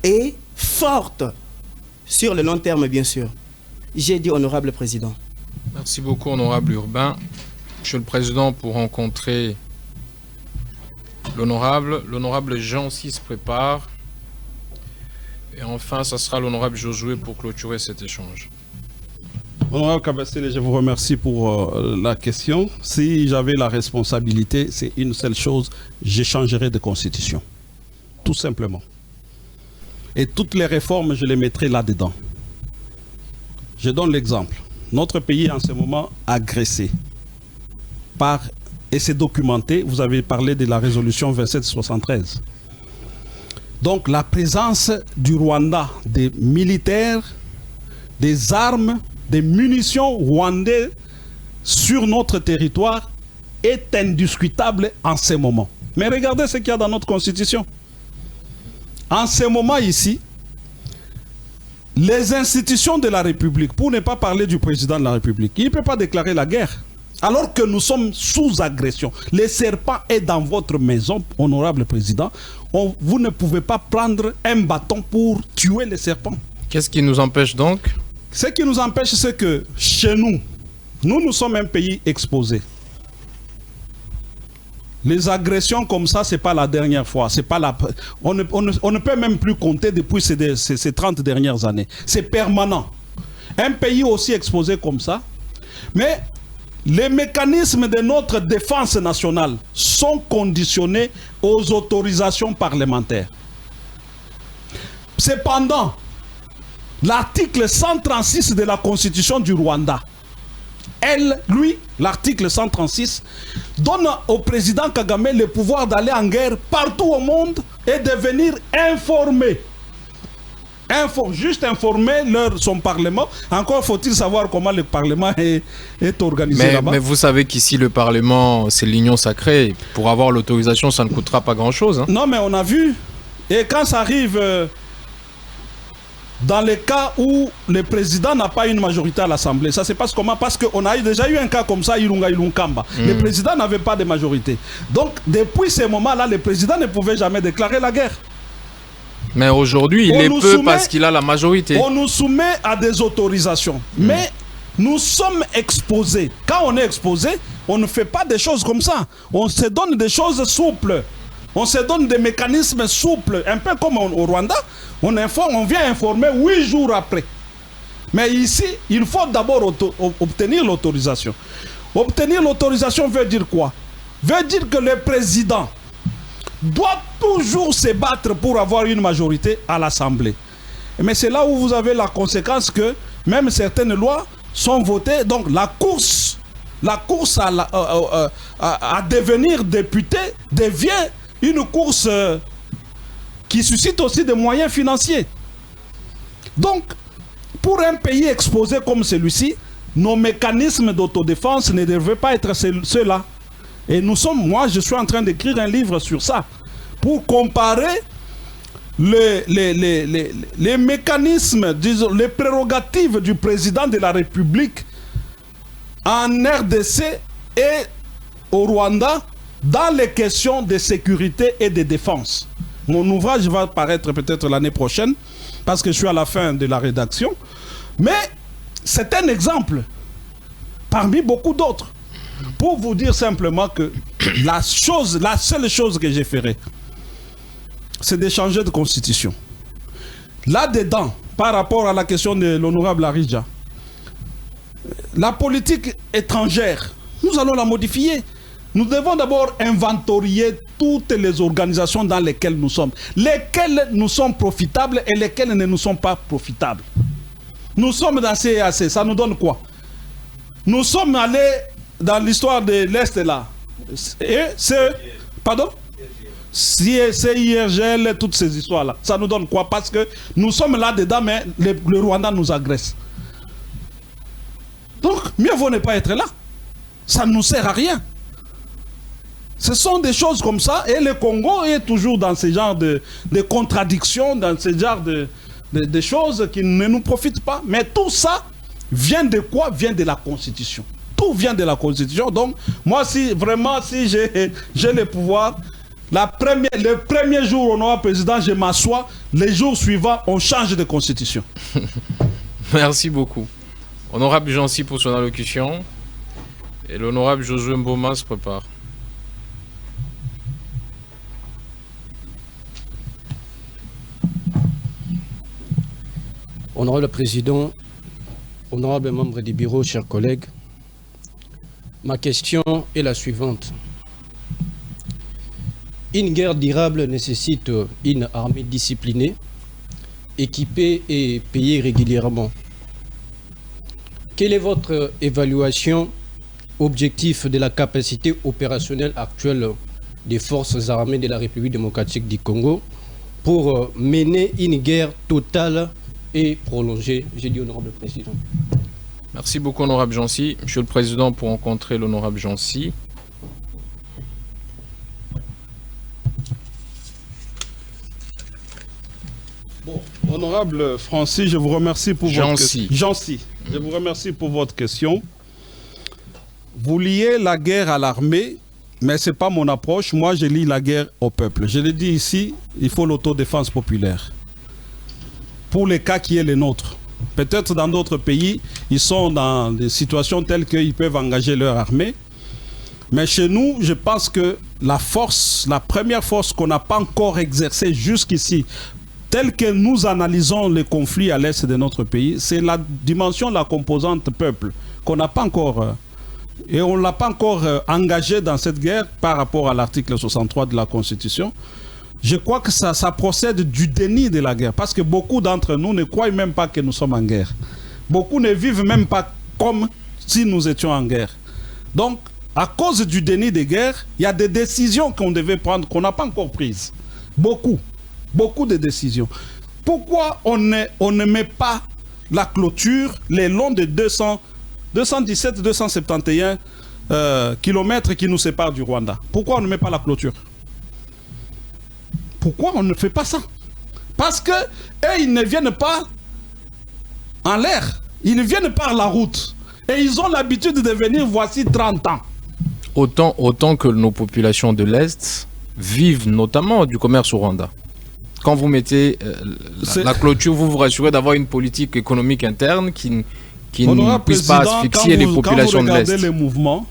Speaker 5: et forte sur le long terme, bien sûr? J'ai dit honorable président.
Speaker 2: Merci beaucoup, honorable Urbain. Monsieur le Président, pour rencontrer L'honorable Jean-Si se prépare. Et enfin, ça sera l'honorable Josué pour clôturer cet échange.
Speaker 3: Honorable Kabasele, je vous remercie pour la question. Si j'avais la responsabilité, c'est une seule chose, j'échangerais de constitution. Tout simplement. Et toutes les réformes, je les mettrai là-dedans. Je donne l'exemple. Notre pays est en ce moment agressé par, et c'est documenté, vous avez parlé de la résolution 2773. Donc la présence du Rwanda, des militaires, des armes, des munitions rwandaises sur notre territoire est indiscutable en ce moment. Mais regardez ce qu'il y a dans notre constitution. En ce moment ici, les institutions de la République, pour ne pas parler du président de la République, il ne peut pas déclarer la guerre. Alors que nous sommes sous agression. Le serpent est dans votre maison, honorable président. Vous ne pouvez pas prendre un bâton pour tuer le serpent.
Speaker 2: Qu'est-ce qui nous empêche donc?
Speaker 3: Ce qui nous empêche, c'est que chez nous, nous sommes un pays exposé. Les agressions comme ça, ce n'est pas la dernière fois. On ne peut même plus compter depuis ces 30 dernières années. C'est permanent. Un pays aussi exposé comme ça. Mais les mécanismes de notre défense nationale sont conditionnés aux autorisations parlementaires. Cependant, l'article 136 de la Constitution du Rwanda, l'article 136, donne au président Kagame le pouvoir d'aller en guerre partout au monde et de venir informer. Juste informer son Parlement. Encore faut-il savoir comment le Parlement est organisé là-bas.
Speaker 2: Mais vous savez qu'ici, le Parlement, c'est l'union sacrée. Pour avoir l'autorisation, ça ne coûtera pas grand-chose. Hein.
Speaker 3: Non, mais on a vu. Et quand ça arrive... dans le cas où le président n'a pas une majorité à l'Assemblée, ça se passe comment? Parce qu'on a déjà eu un cas comme ça, Ilunga Ilunkamba. Le président n'avait pas de majorité. Donc, depuis ce moment-là, le président ne pouvait jamais déclarer la guerre.
Speaker 2: Mais aujourd'hui, il est peu parce qu'il a la majorité.
Speaker 3: On nous soumet à des autorisations. Mais nous sommes exposés. Quand on est exposé, on ne fait pas des choses comme ça. On se donne des choses souples. On se donne des mécanismes souples, un peu comme au Rwanda. On vient informer 8 jours après. Mais ici, il faut d'abord obtenir l'autorisation. Obtenir l'autorisation veut dire quoi? Veut dire que le président doit toujours se battre pour avoir une majorité à l'Assemblée. Mais c'est là où vous avez la conséquence que même certaines lois sont votées. Donc la course à devenir député devient une course qui suscite aussi des moyens financiers. Donc, pour un pays exposé comme celui-ci, nos mécanismes d'autodéfense ne devraient pas être ceux-là. Et moi, je suis en train d'écrire un livre sur ça, pour comparer les mécanismes, disons, les prérogatives du président de la République en RDC et au Rwanda, dans les questions de sécurité et de défense. Mon ouvrage va paraître peut-être l'année prochaine, parce que je suis à la fin de la rédaction. Mais c'est un exemple, parmi beaucoup d'autres, pour vous dire simplement que la seule chose que je ferai, c'est de changer de constitution. Là-dedans, par rapport à la question de l'honorable Aridja, la politique étrangère, nous allons la modifier. Nous devons d'abord inventorier toutes les organisations dans lesquelles nous sommes. Lesquelles nous sont profitables et lesquelles ne nous sont pas profitables. Nous sommes dans CAC, ça nous donne quoi? Nous sommes allés dans l'histoire de l'Est là. Et c'est... Pardon? CIRGL, toutes ces histoires-là. Ça nous donne quoi? Parce que nous sommes là-dedans, mais le Rwanda nous agresse. Donc, mieux vaut ne pas être là. Ça ne nous sert à rien. Ce sont des choses comme ça, et le Congo est toujours dans ce genre de contradictions, dans ce genre de choses qui ne nous profitent pas. Mais tout ça vient de quoi? Vient de la Constitution. Tout vient de la Constitution. Donc, moi, si j'ai le pouvoir, le premier jour où on aura président, je m'assois. Les jours suivants, on change de Constitution.
Speaker 2: Merci beaucoup. Honorable Jean-Si pour son allocution. Et l'honorable Josué Mboma se prépare.
Speaker 6: Honorable Président, honorables membres du bureau, chers collègues, ma question est la suivante. Une guerre durable nécessite une armée disciplinée, équipée et payée régulièrement. Quelle est votre évaluation objectif de la capacité opérationnelle actuelle des forces armées de la République démocratique du Congo pour mener une guerre totale et prolongée? J'ai dit honorable Président.
Speaker 2: Merci beaucoup, honorable Jancy. Monsieur le Président, pour rencontrer l'honorable Jancy.
Speaker 3: Bon, honorable Francis, je vous remercie pour
Speaker 2: Jancy.
Speaker 3: Jancy, je vous remercie pour votre question. Vous liez la guerre à l'armée, mais ce n'est pas mon approche. Moi, je lie la guerre au peuple. Je l'ai dit ici, il faut l'autodéfense populaire. Pour les cas qui est les nôtres. Peut-être dans d'autres pays, ils sont dans des situations telles qu'ils peuvent engager leur armée. Mais chez nous, je pense que la force, la première force qu'on n'a pas encore exercée jusqu'ici, telle que nous analysons les conflits à l'est de notre pays, c'est la dimension de la composante peuple qu'on n'a pas encore... et on ne l'a pas encore engagé dans cette guerre par rapport à l'article 63 de la Constitution. Je crois que ça procède du déni de la guerre. Parce que beaucoup d'entre nous ne croient même pas que nous sommes en guerre. Beaucoup ne vivent même pas comme si nous étions en guerre. Donc, à cause du déni de guerre, il y a des décisions qu'on devait prendre, qu'on n'a pas encore prises. Beaucoup de décisions. Pourquoi on ne met pas la clôture le long de 217-271 kilomètres qui nous séparent du Rwanda? Pourquoi on ne met pas la clôture? Pourquoi on ne fait pas ça? Parce que ils ne viennent pas en l'air. Ils viennent par la route. Et ils ont l'habitude de venir voici 30 ans.
Speaker 2: Autant que nos populations de l'Est vivent notamment du commerce au Rwanda. Quand vous mettez la clôture, vous vous rassurez d'avoir une politique économique interne qui ne puisse pas asphyxier les populations de l'Est.
Speaker 3: Quand vous regardez les mouvements,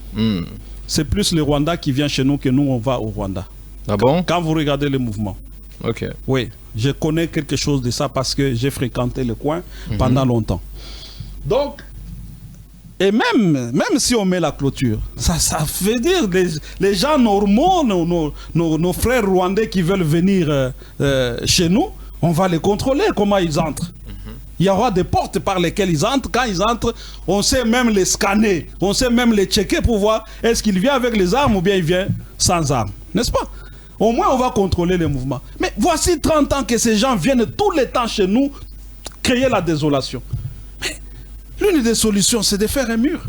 Speaker 3: c'est plus les Rwandais qui viennent chez nous que nous, on va au Rwanda.
Speaker 2: Ah bon?
Speaker 3: Quand vous regardez les mouvements.
Speaker 2: Ok.
Speaker 3: Oui, je connais quelque chose de ça parce que j'ai fréquenté le coin pendant longtemps. Donc, et même si on met la clôture, ça veut dire les gens normaux, nos frères rwandais qui veulent venir chez nous, on va les contrôler, comment ils entrent. Il y aura des portes par lesquelles ils entrent. Quand ils entrent, on sait même les scanner, on sait même les checker pour voir est-ce qu'il vient avec les armes ou bien il vient sans armes. N'est-ce pas? Au moins, on va contrôler les mouvements. Mais voici 30 ans que ces gens viennent tous les temps chez nous créer la désolation. Mais l'une des solutions, c'est de faire un mur.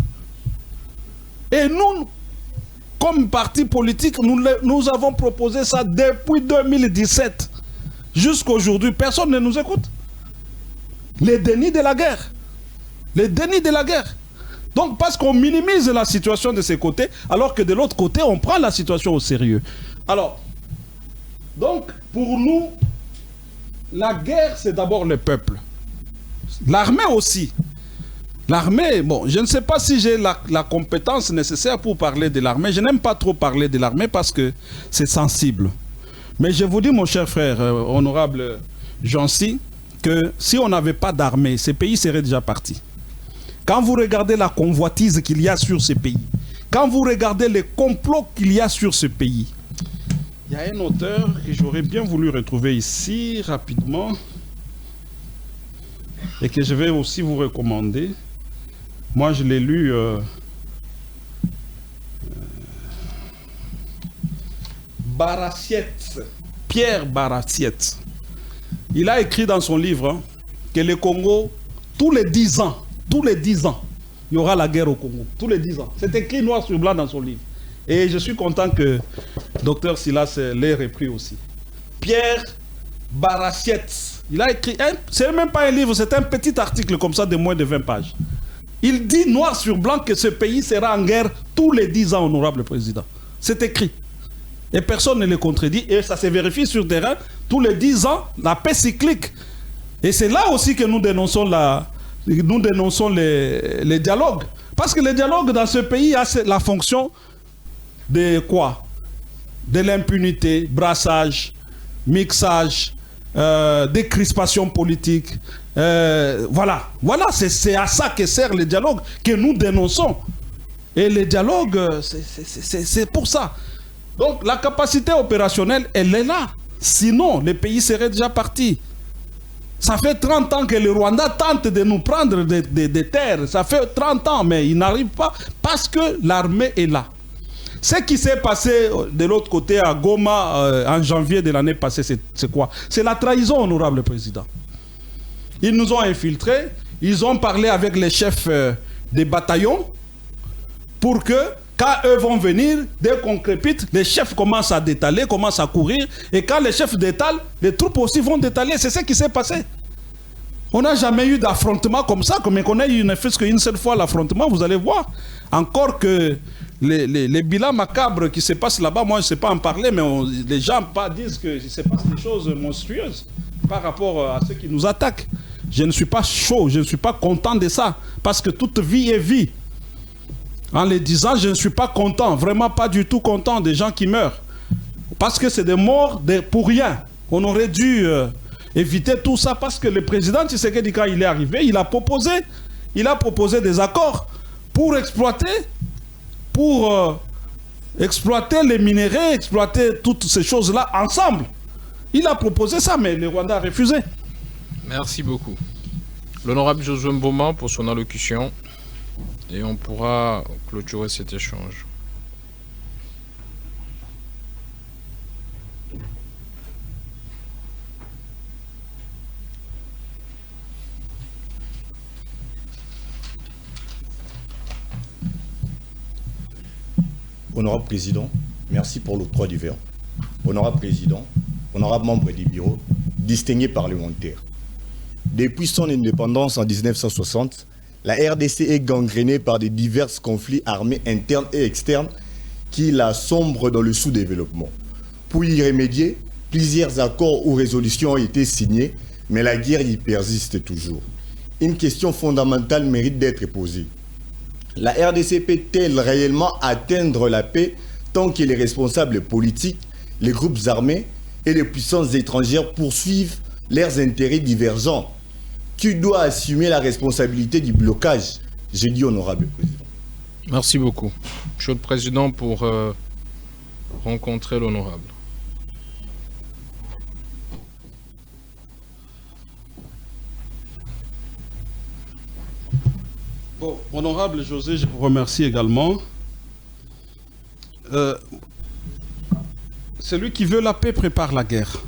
Speaker 3: Et nous, comme parti politique, nous avons proposé ça depuis 2017. Jusqu'aujourd'hui, personne ne nous écoute. Les dénis de la guerre. Les dénis de la guerre. Donc, parce qu'on minimise la situation de ces côtés, alors que de l'autre côté, on prend la situation au sérieux. Alors, donc, pour nous, la guerre, c'est d'abord le peuple. L'armée aussi. L'armée, bon, je ne sais pas si j'ai la compétence nécessaire pour parler de l'armée. Je n'aime pas trop parler de l'armée parce que c'est sensible. Mais je vous dis, mon cher frère, honorable Jancy, que si on n'avait pas d'armée, ces pays seraient déjà partis. Quand vous regardez la convoitise qu'il y a sur ces pays, quand vous regardez les complots qu'il y a sur ce pays, il y a un auteur que j'aurais bien voulu retrouver ici rapidement et que je vais aussi vous recommander. Moi, je l'ai lu Barassiette, Pierre Barassiette. Il a écrit dans son livre que le Congo, tous les 10 ans, il y aura la guerre au Congo. Tous les 10 ans. C'est écrit noir sur blanc dans son livre. Et je suis content que Dr Silas l'ait repris aussi. Pierre Barassiette. Il a écrit, c'est même pas un livre, c'est un petit article comme ça de moins de 20 pages. Il dit noir sur blanc que ce pays sera en guerre tous les 10 ans, honorable président. C'est écrit. Et personne ne le contredit. Et ça se vérifie sur terrain. Tous les 10 ans, la paix cyclique. Et c'est là aussi que nous dénonçons les dialogues. Parce que les dialogues dans ce pays a la fonction de quoi? De l'impunité, brassage, mixage, décrispation politique, Voilà, c'est à ça que sert le dialogue que nous dénonçons. Et le dialogue, c'est pour ça. Donc la capacité opérationnelle, elle est là. Sinon, le pays serait déjà parti. Ça fait 30 ans que le Rwanda tente de nous prendre des terres. Ça fait 30 ans, mais il n'arrive pas parce que l'armée est là. Ce qui s'est passé de l'autre côté à Goma en janvier de l'année passée, c'est quoi? C'est la trahison, honorable président. Ils nous ont infiltrés, ils ont parlé avec les chefs des bataillons pour que, quand eux vont venir, dès qu'on crépite, les chefs commencent à détaler, commencent à courir. Et quand les chefs détalent, les troupes aussi vont détaler. C'est ce qui s'est passé. On n'a jamais eu d'affrontement comme ça, mais qu'on a eu ne fût-ce qu'une seule fois l'affrontement, vous allez voir. Encore que les bilans macabres qui se passent là-bas, moi je ne sais pas en parler, mais les gens disent qu'il se passe des choses monstrueuses par rapport à ceux qui nous attaquent. Je ne suis pas chaud, je ne suis pas content de ça, parce que toute vie est vie. En les disant, je ne suis pas content, vraiment pas du tout content des gens qui meurent. Parce que c'est des morts pour rien. On aurait dû éviter tout ça parce que le président Tshisekedi, quand il est arrivé, il a proposé des accords pour exploiter les minéraux, exploiter toutes ces choses-là ensemble. Il a proposé ça, mais le Rwanda a refusé.
Speaker 2: Merci beaucoup. L'honorable Josué Mboma pour son allocution. Et on pourra clôturer cet échange.
Speaker 7: Honorable Président, merci pour l'octroi du verre. Honorable Président, honorable membre du bureau, distingués parlementaires. Depuis son indépendance en 1960, la RDC est gangrénée par de divers conflits armés internes et externes qui la sombrent dans le sous-développement. Pour y remédier, plusieurs accords ou résolutions ont été signés, mais la guerre y persiste toujours. Une question fondamentale mérite d'être posée. La RDC peut-elle réellement atteindre la paix tant que les responsables politiques, les groupes armés et les puissances étrangères poursuivent leurs intérêts divergents? Qui doit assumer la responsabilité du blocage? J'ai dit honorable président.
Speaker 2: Merci beaucoup. Monsieur le Président, pour rencontrer l'honorable.
Speaker 3: Bon, honorable José, je vous remercie également. Celui qui veut la paix prépare la guerre.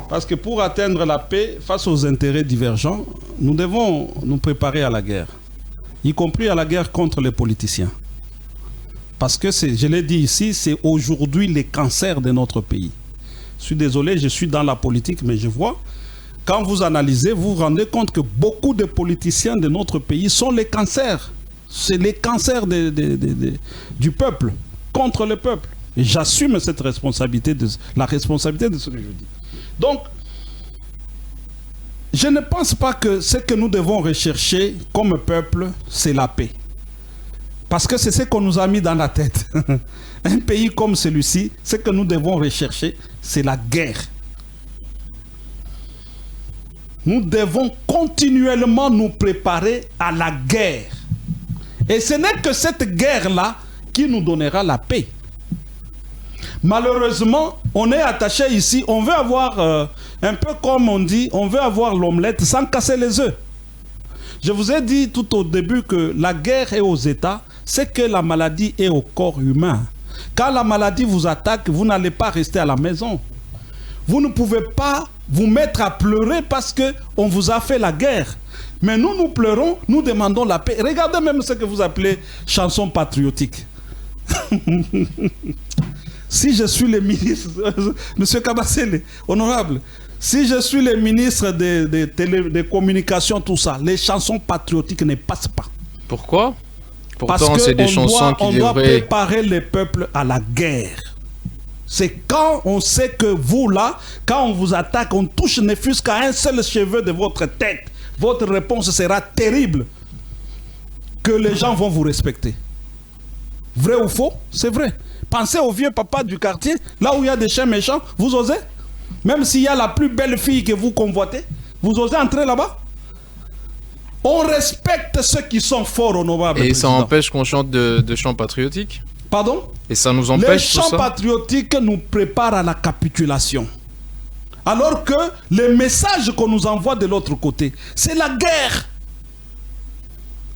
Speaker 3: Parce que pour atteindre la paix face aux intérêts divergents, nous devons nous préparer à la guerre, y compris à la guerre contre les politiciens. Parce que, je l'ai dit ici, c'est aujourd'hui le cancer de notre pays. Je suis désolé, je suis dans la politique, mais je vois, quand vous analysez, vous vous rendez compte que beaucoup de politiciens de notre pays sont les cancers. C'est les cancers du peuple, contre le peuple. Et j'assume cette responsabilité, la responsabilité de ce que je dis. Donc, je ne pense pas que ce que nous devons rechercher comme peuple, c'est la paix. Parce que c'est ce qu'on nous a mis dans la tête. Un pays comme celui-ci, ce que nous devons rechercher, c'est la guerre. Nous devons continuellement nous préparer à la guerre. Et ce n'est que cette guerre-là qui nous donnera la paix. Malheureusement, on est attaché ici, on veut avoir, un peu comme on dit, on veut avoir l'omelette sans casser les œufs. Je vous ai dit tout au début que la guerre est aux États, c'est que la maladie est au corps humain. Quand la maladie vous attaque, vous n'allez pas rester à la maison. Vous ne pouvez pas vous mettre à pleurer parce qu'on vous a fait la guerre. Mais nous, nous pleurons, nous demandons la paix. Regardez même ce que vous appelez chanson patriotique. Si je suis le ministre, Monsieur Kabassele, honorable, si je suis le ministre des communications, tout ça, les chansons patriotiques ne passent pas.
Speaker 2: Pourquoi?
Speaker 3: Parce
Speaker 2: Pourtant, c'est des chansons qui
Speaker 3: on doit préparer le peuple à la guerre. C'est quand on sait que vous, là, quand on vous attaque, on touche ne fût-ce qu'à un seul cheveu de votre tête, votre réponse sera terrible, que les gens vont vous respecter. Vrai ou faux? C'est vrai. Pensez au vieux papa du quartier, là où il y a des chiens méchants, vous osez? Même s'il y a la plus belle fille que vous convoitez, Vous osez entrer là-bas? On respecte ceux qui sont forts, honorable
Speaker 2: Et
Speaker 3: président.
Speaker 2: ça empêche qu'on chante de chants patriotiques?
Speaker 3: Pardon?
Speaker 2: Et ça nous
Speaker 3: Les
Speaker 2: empêche tout
Speaker 3: chants
Speaker 2: ça?
Speaker 3: patriotiques nous préparent à la capitulation. Alors que le message qu'on nous envoie de l'autre côté, c'est la guerre.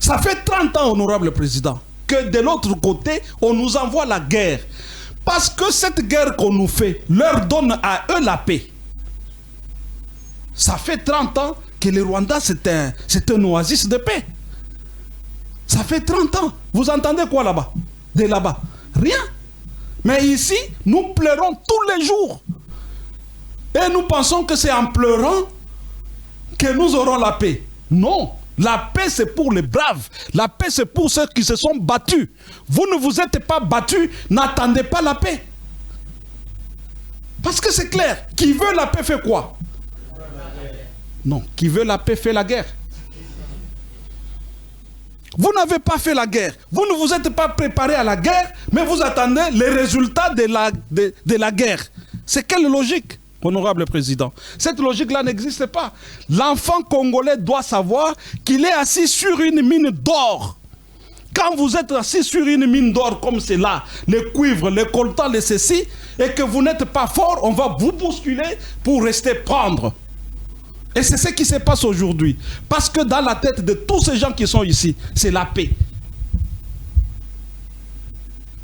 Speaker 3: Ça fait 30 ans, honorable président, que de l'autre côté, on nous envoie la guerre. Parce que cette guerre qu'on nous fait leur donne à eux la paix. Ça fait 30 ans que le Rwanda, c'est un oasis de paix. Ça fait 30 ans. Vous entendez quoi là-bas? De là-bas? Rien. Mais ici, nous pleurons tous les jours. Et nous pensons que c'est en pleurant que nous aurons la paix. Non. La paix, c'est pour les braves. La paix, c'est pour ceux qui se sont battus. Vous ne vous êtes pas battus, n'attendez pas la paix. Parce que c'est clair. Qui veut la paix fait quoi? Non. Qui veut la paix fait la guerre. Vous n'avez pas fait la guerre. Vous ne vous êtes pas préparé à la guerre, mais vous attendez les résultats de la guerre. C'est quelle logique, honorable président? Cette logique-là n'existe pas. L'enfant congolais doit savoir qu'il est assis sur une mine d'or. Quand vous êtes assis sur une mine d'or comme c'est là, les cuivres, les coltans, les ceci, et que vous n'êtes pas fort, on va vous bousculer pour rester prendre. Et c'est ce qui se passe aujourd'hui. Parce que dans la tête de tous ces gens qui sont ici, c'est la paix.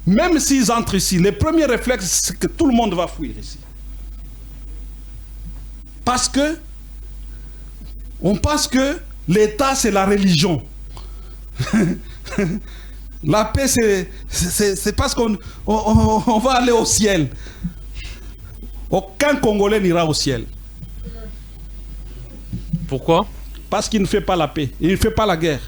Speaker 3: Même s'ils entrent ici, les premiers réflexes, c'est que tout le monde va fuir ici. Parce que on pense que l'État, c'est la religion. La paix, c'est parce qu'on va aller au ciel. Aucun Congolais n'ira au ciel.
Speaker 2: Pourquoi?
Speaker 3: Parce qu'il ne fait pas la paix, il ne fait pas la guerre.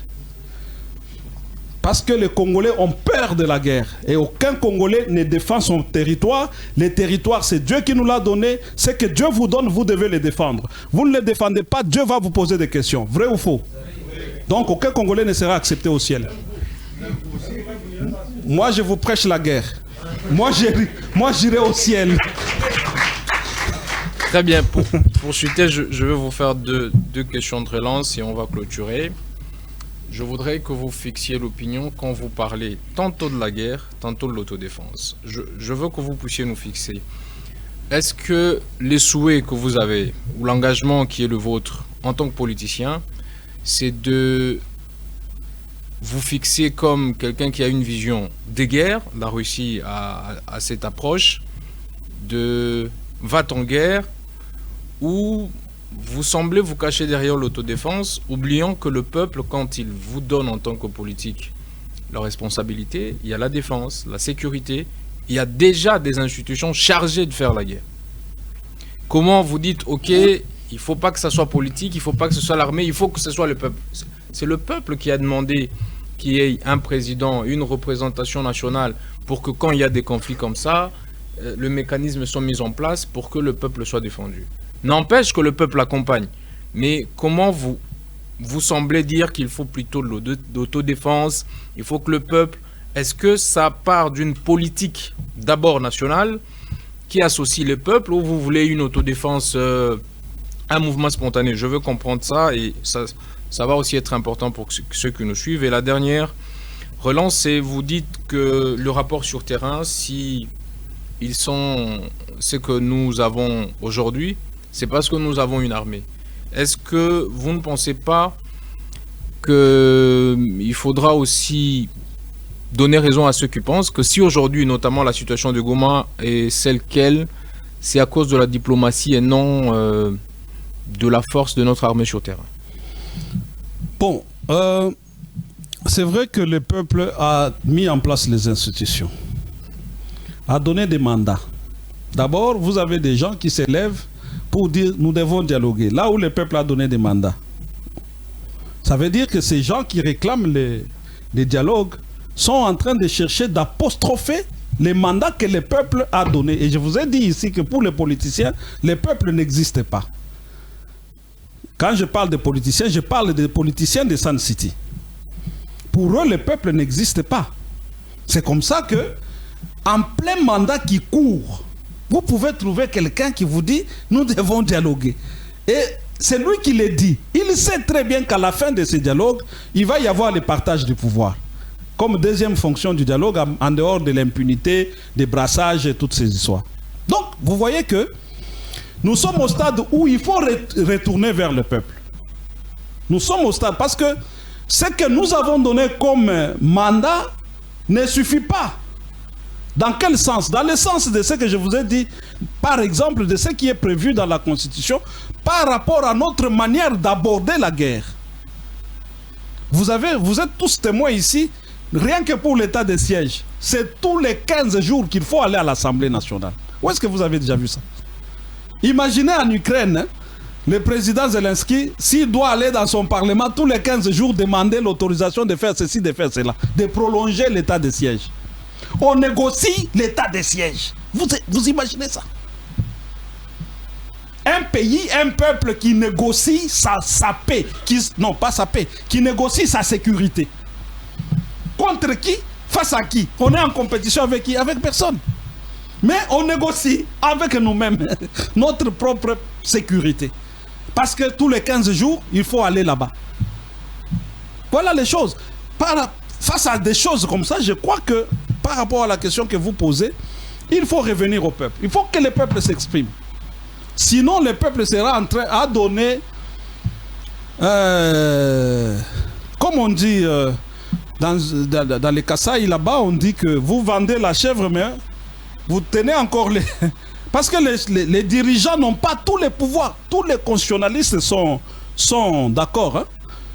Speaker 3: Parce que les Congolais ont peur de la guerre. Et aucun Congolais ne défend son territoire. Le territoire, c'est Dieu qui nous l'a donné. Ce que Dieu vous donne, vous devez le défendre. Vous ne le défendez pas, Dieu va vous poser des questions. Vrai ou faux? Donc aucun Congolais ne sera accepté au ciel. Moi, je vous prêche la guerre. Moi, j'irai au ciel.
Speaker 2: Très bien, pour chuter, je vais vous faire deux questions de relance et on va clôturer. Je voudrais que vous fixiez l'opinion quand vous parlez tantôt de la guerre, tantôt de l'autodéfense. Je veux que vous puissiez nous fixer. Est-ce que les souhaits que vous avez, ou l'engagement qui est le vôtre en tant que politicien, c'est de vous fixer comme quelqu'un qui a une vision des guerres? La Russie a cette approche de va-t-en guerre, ou vous semblez vous cacher derrière l'autodéfense, oubliant que le peuple, quand il vous donne en tant que politique la responsabilité, il y a la défense, la sécurité, il y a déjà des institutions chargées de faire la guerre. Comment vous dites, ok, il ne faut pas que ça soit politique, il ne faut pas que ce soit l'armée, il faut que ce soit le peuple? C'est le peuple qui a demandé qu'il y ait un président, une représentation nationale, pour que quand il y a des conflits comme ça, le mécanisme soit mis en place pour que le peuple soit défendu. N'empêche que le peuple accompagne. Mais comment vous semblez dire qu'il faut plutôt de l'autodéfense, il faut que le peuple... Est-ce que ça part d'une politique d'abord nationale qui associe le peuple, ou vous voulez une autodéfense, un mouvement spontané? Je veux comprendre ça, et ça va aussi être important pour ceux qui nous suivent. Et la dernière relance, c'est vous dites que le rapport sur terrain, si ils sont ce que nous avons aujourd'hui, c'est parce que nous avons une armée. Est-ce que vous ne pensez pas qu'il faudra aussi donner raison à ceux qui pensent que si aujourd'hui, notamment la situation de Goma est celle qu'elle, c'est à cause de la diplomatie et non de la force de notre armée sur terrain?
Speaker 3: Bon, c'est vrai que le peuple a mis en place les institutions, a donné des mandats. D'abord, vous avez des gens qui s'élèvent pour dire nous devons dialoguer. Là où le peuple a donné des mandats, ça veut dire que ces gens qui réclament les dialogues sont en train de chercher d'apostropher les mandats que le peuple a donnés. Et je vous ai dit ici que pour les politiciens, le peuple n'existe pas. Quand je parle de politiciens, je parle des politiciens de Sun City. Pour eux, le peuple n'existe pas. C'est comme ça que, en plein mandat qui court, vous pouvez trouver quelqu'un qui vous dit nous devons dialoguer. Et c'est lui qui le dit. Il sait très bien qu'à la fin de ce dialogue, il va y avoir le partage du pouvoir. Comme deuxième fonction du dialogue, en dehors de l'impunité, des brassages et toutes ces histoires. Donc, vous voyez que nous sommes au stade où il faut retourner vers le peuple. Nous sommes au stade parce que ce que nous avons donné comme mandat ne suffit pas. Dans quel sens? Dans le sens de ce que je vous ai dit, par exemple, de ce qui est prévu dans la Constitution par rapport à notre manière d'aborder la guerre. Vous êtes tous témoins ici, rien que pour l'état de siège. C'est tous les 15 jours qu'il faut aller à l'Assemblée nationale. Où est-ce que vous avez déjà vu ça? Imaginez en Ukraine, hein, le président Zelensky, s'il doit aller dans son parlement tous les 15 jours demander l'autorisation de faire ceci, de faire cela, de prolonger l'état de siège. On négocie l'état de siège. Vous imaginez ça? Un pays, un peuple qui négocie sa paix, non pas sa paix, qui négocie sa sécurité. Contre qui? Face à qui? On est en compétition avec qui? Avec personne. Mais on négocie avec nous-mêmes notre propre sécurité. Parce que tous les 15 jours, il faut aller là-bas. Voilà les choses. Face à des choses comme ça, je crois que par rapport à la question que vous posez, il faut revenir au peuple. Il faut que le peuple s'exprime. Sinon, le peuple sera en train à donner, comme on dit dans les Kasaï là-bas, on dit que vous vendez la chèvre, mais vous tenez encore les... Parce que les dirigeants n'ont pas tous les pouvoirs. Tous les constitutionnalistes sont d'accord, hein,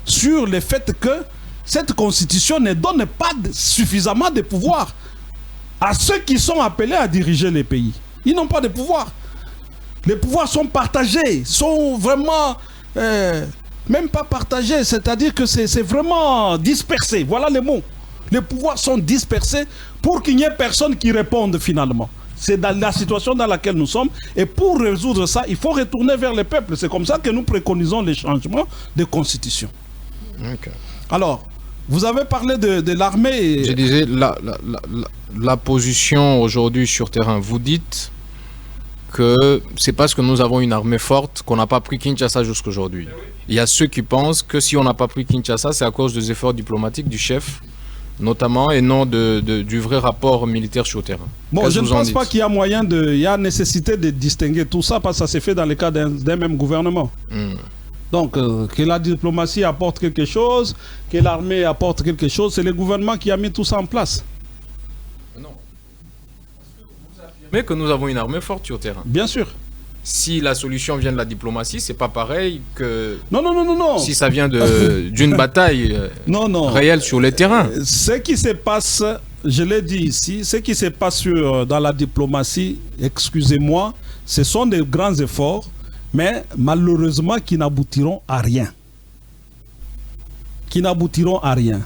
Speaker 3: sur le fait que cette constitution ne donne pas suffisamment de pouvoir à ceux qui sont appelés à diriger les pays. Ils n'ont pas de pouvoir. Les pouvoirs sont partagés, sont vraiment... même pas partagés, c'est-à-dire que c'est vraiment dispersé. Voilà les mots. Les pouvoirs sont dispersés pour qu'il n'y ait personne qui réponde finalement. C'est dans la situation dans laquelle nous sommes. Et pour résoudre ça, il faut retourner vers le peuple. C'est comme ça que nous préconisons les changements de constitution. Okay. Alors, vous avez parlé de l'armée.
Speaker 2: Je disais, la position aujourd'hui sur terrain, vous dites que c'est parce que nous avons une armée forte qu'on n'a pas pris Kinshasa jusqu'aujourd'hui. Il y a ceux qui pensent que si on n'a pas pris Kinshasa, c'est à cause des efforts diplomatiques du chef, notamment, et non du vrai rapport militaire sur le terrain.
Speaker 3: Bon, je ne pense pas qu'il y a moyen il y a nécessité de distinguer tout ça, parce que ça s'est fait dans le cas d'un même gouvernement. Donc, que la diplomatie apporte quelque chose, que l'armée apporte quelque chose, c'est le gouvernement qui a mis tout ça en place.
Speaker 2: Non. Mais que nous avons une armée forte sur le terrain.
Speaker 3: Bien sûr.
Speaker 2: Si la solution vient de la diplomatie, c'est pas pareil que...
Speaker 3: Non.
Speaker 2: Si ça vient d'une bataille réelle sur le terrain.
Speaker 3: Ce qui se passe, je l'ai dit ici, ce qui se passe dans la diplomatie, excusez-moi, ce sont des grands efforts, mais malheureusement qui n'aboutiront à rien. Qui n'aboutiront à rien.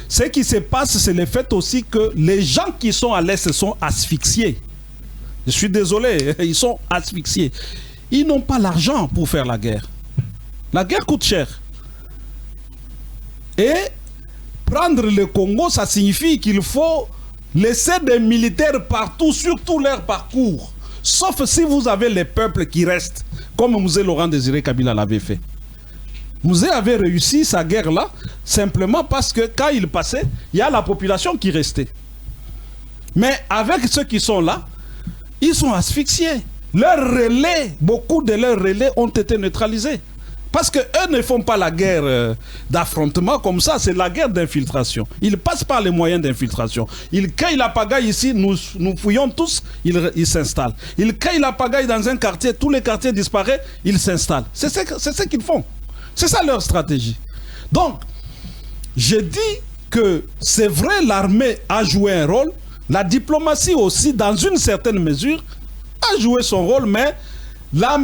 Speaker 3: Ce qui se passe, c'est le fait aussi que les gens qui sont à l'Est sont asphyxiés. Je suis désolé, ils sont asphyxiés. Ils n'ont pas l'argent pour faire la guerre. La guerre coûte cher. Et prendre le Congo, ça signifie qu'il faut laisser des militaires partout, sur tout leur parcours. Sauf si vous avez les peuples qui restent, comme Mouzé Laurent Désiré Kabila l'avait fait. Mouzé avait réussi sa guerre-là, simplement parce que quand il passait, il y a la population qui restait. Mais avec ceux qui sont là, ils sont asphyxiés. Leurs relais, beaucoup de leurs relais ont été neutralisés. Parce qu'eux ne font pas la guerre d'affrontement comme ça, c'est la guerre d'infiltration. Ils passent par les moyens d'infiltration. Ils cueillent la pagaille ici, nous fouillons tous, ils s'installent. Ils cueillent la pagaille dans un quartier, tous les quartiers disparaissent, ils s'installent. C'est ce qu'ils font. C'est ça leur stratégie. Donc, je dis que c'est vrai, l'armée a joué un rôle. La diplomatie aussi, dans une certaine mesure, a joué son rôle, mais là,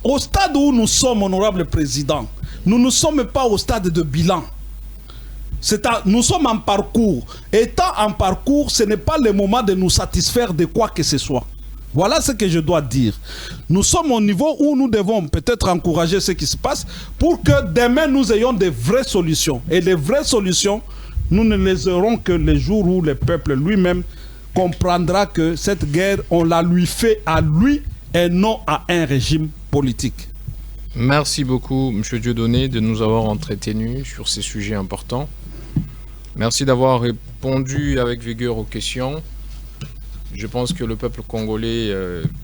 Speaker 3: au stade où nous sommes, honorable président, nous ne sommes pas au stade de bilan. Nous sommes en parcours. Étant en parcours, ce n'est pas le moment de nous satisfaire de quoi que ce soit. Voilà ce que je dois dire. Nous sommes au niveau où nous devons peut-être encourager ce qui se passe pour que demain nous ayons des vraies solutions. Et les vraies solutions, nous ne les aurons que le jour où le peuple lui-même comprendra que cette guerre, on la lui fait à lui et non à un régime politique.
Speaker 2: Merci beaucoup, M. Dieudonné, de nous avoir entretenus sur ces sujets importants. Merci d'avoir répondu avec vigueur aux questions. Je pense que le peuple congolais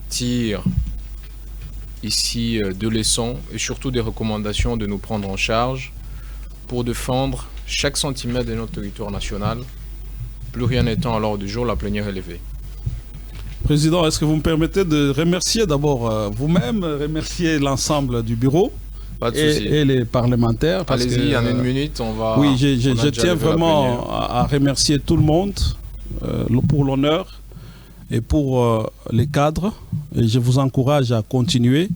Speaker 2: tire ici de leçons et surtout des recommandations de nous prendre en charge pour défendre chaque centimètre de notre territoire national. Plus rien n'étant à l'ordre du jour, la plénière est levée.
Speaker 3: Président, est-ce que vous me permettez de remercier d'abord vous-même, remercier l'ensemble du bureau et les parlementaires.
Speaker 2: Allez-y, en une minute, on va...
Speaker 3: Oui, je tiens vraiment à remercier tout le monde pour l'honneur et pour les cadres. Et je vous encourage à continuer,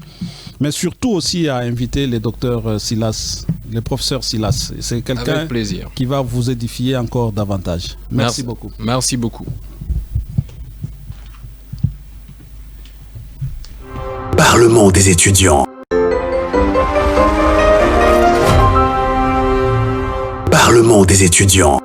Speaker 3: mais surtout aussi à inviter le docteur Silas, le professeur Silas. C'est quelqu'un qui va vous édifier encore davantage. Merci beaucoup.
Speaker 2: Merci beaucoup.
Speaker 8: Parlement des étudiants. Parlement des étudiants.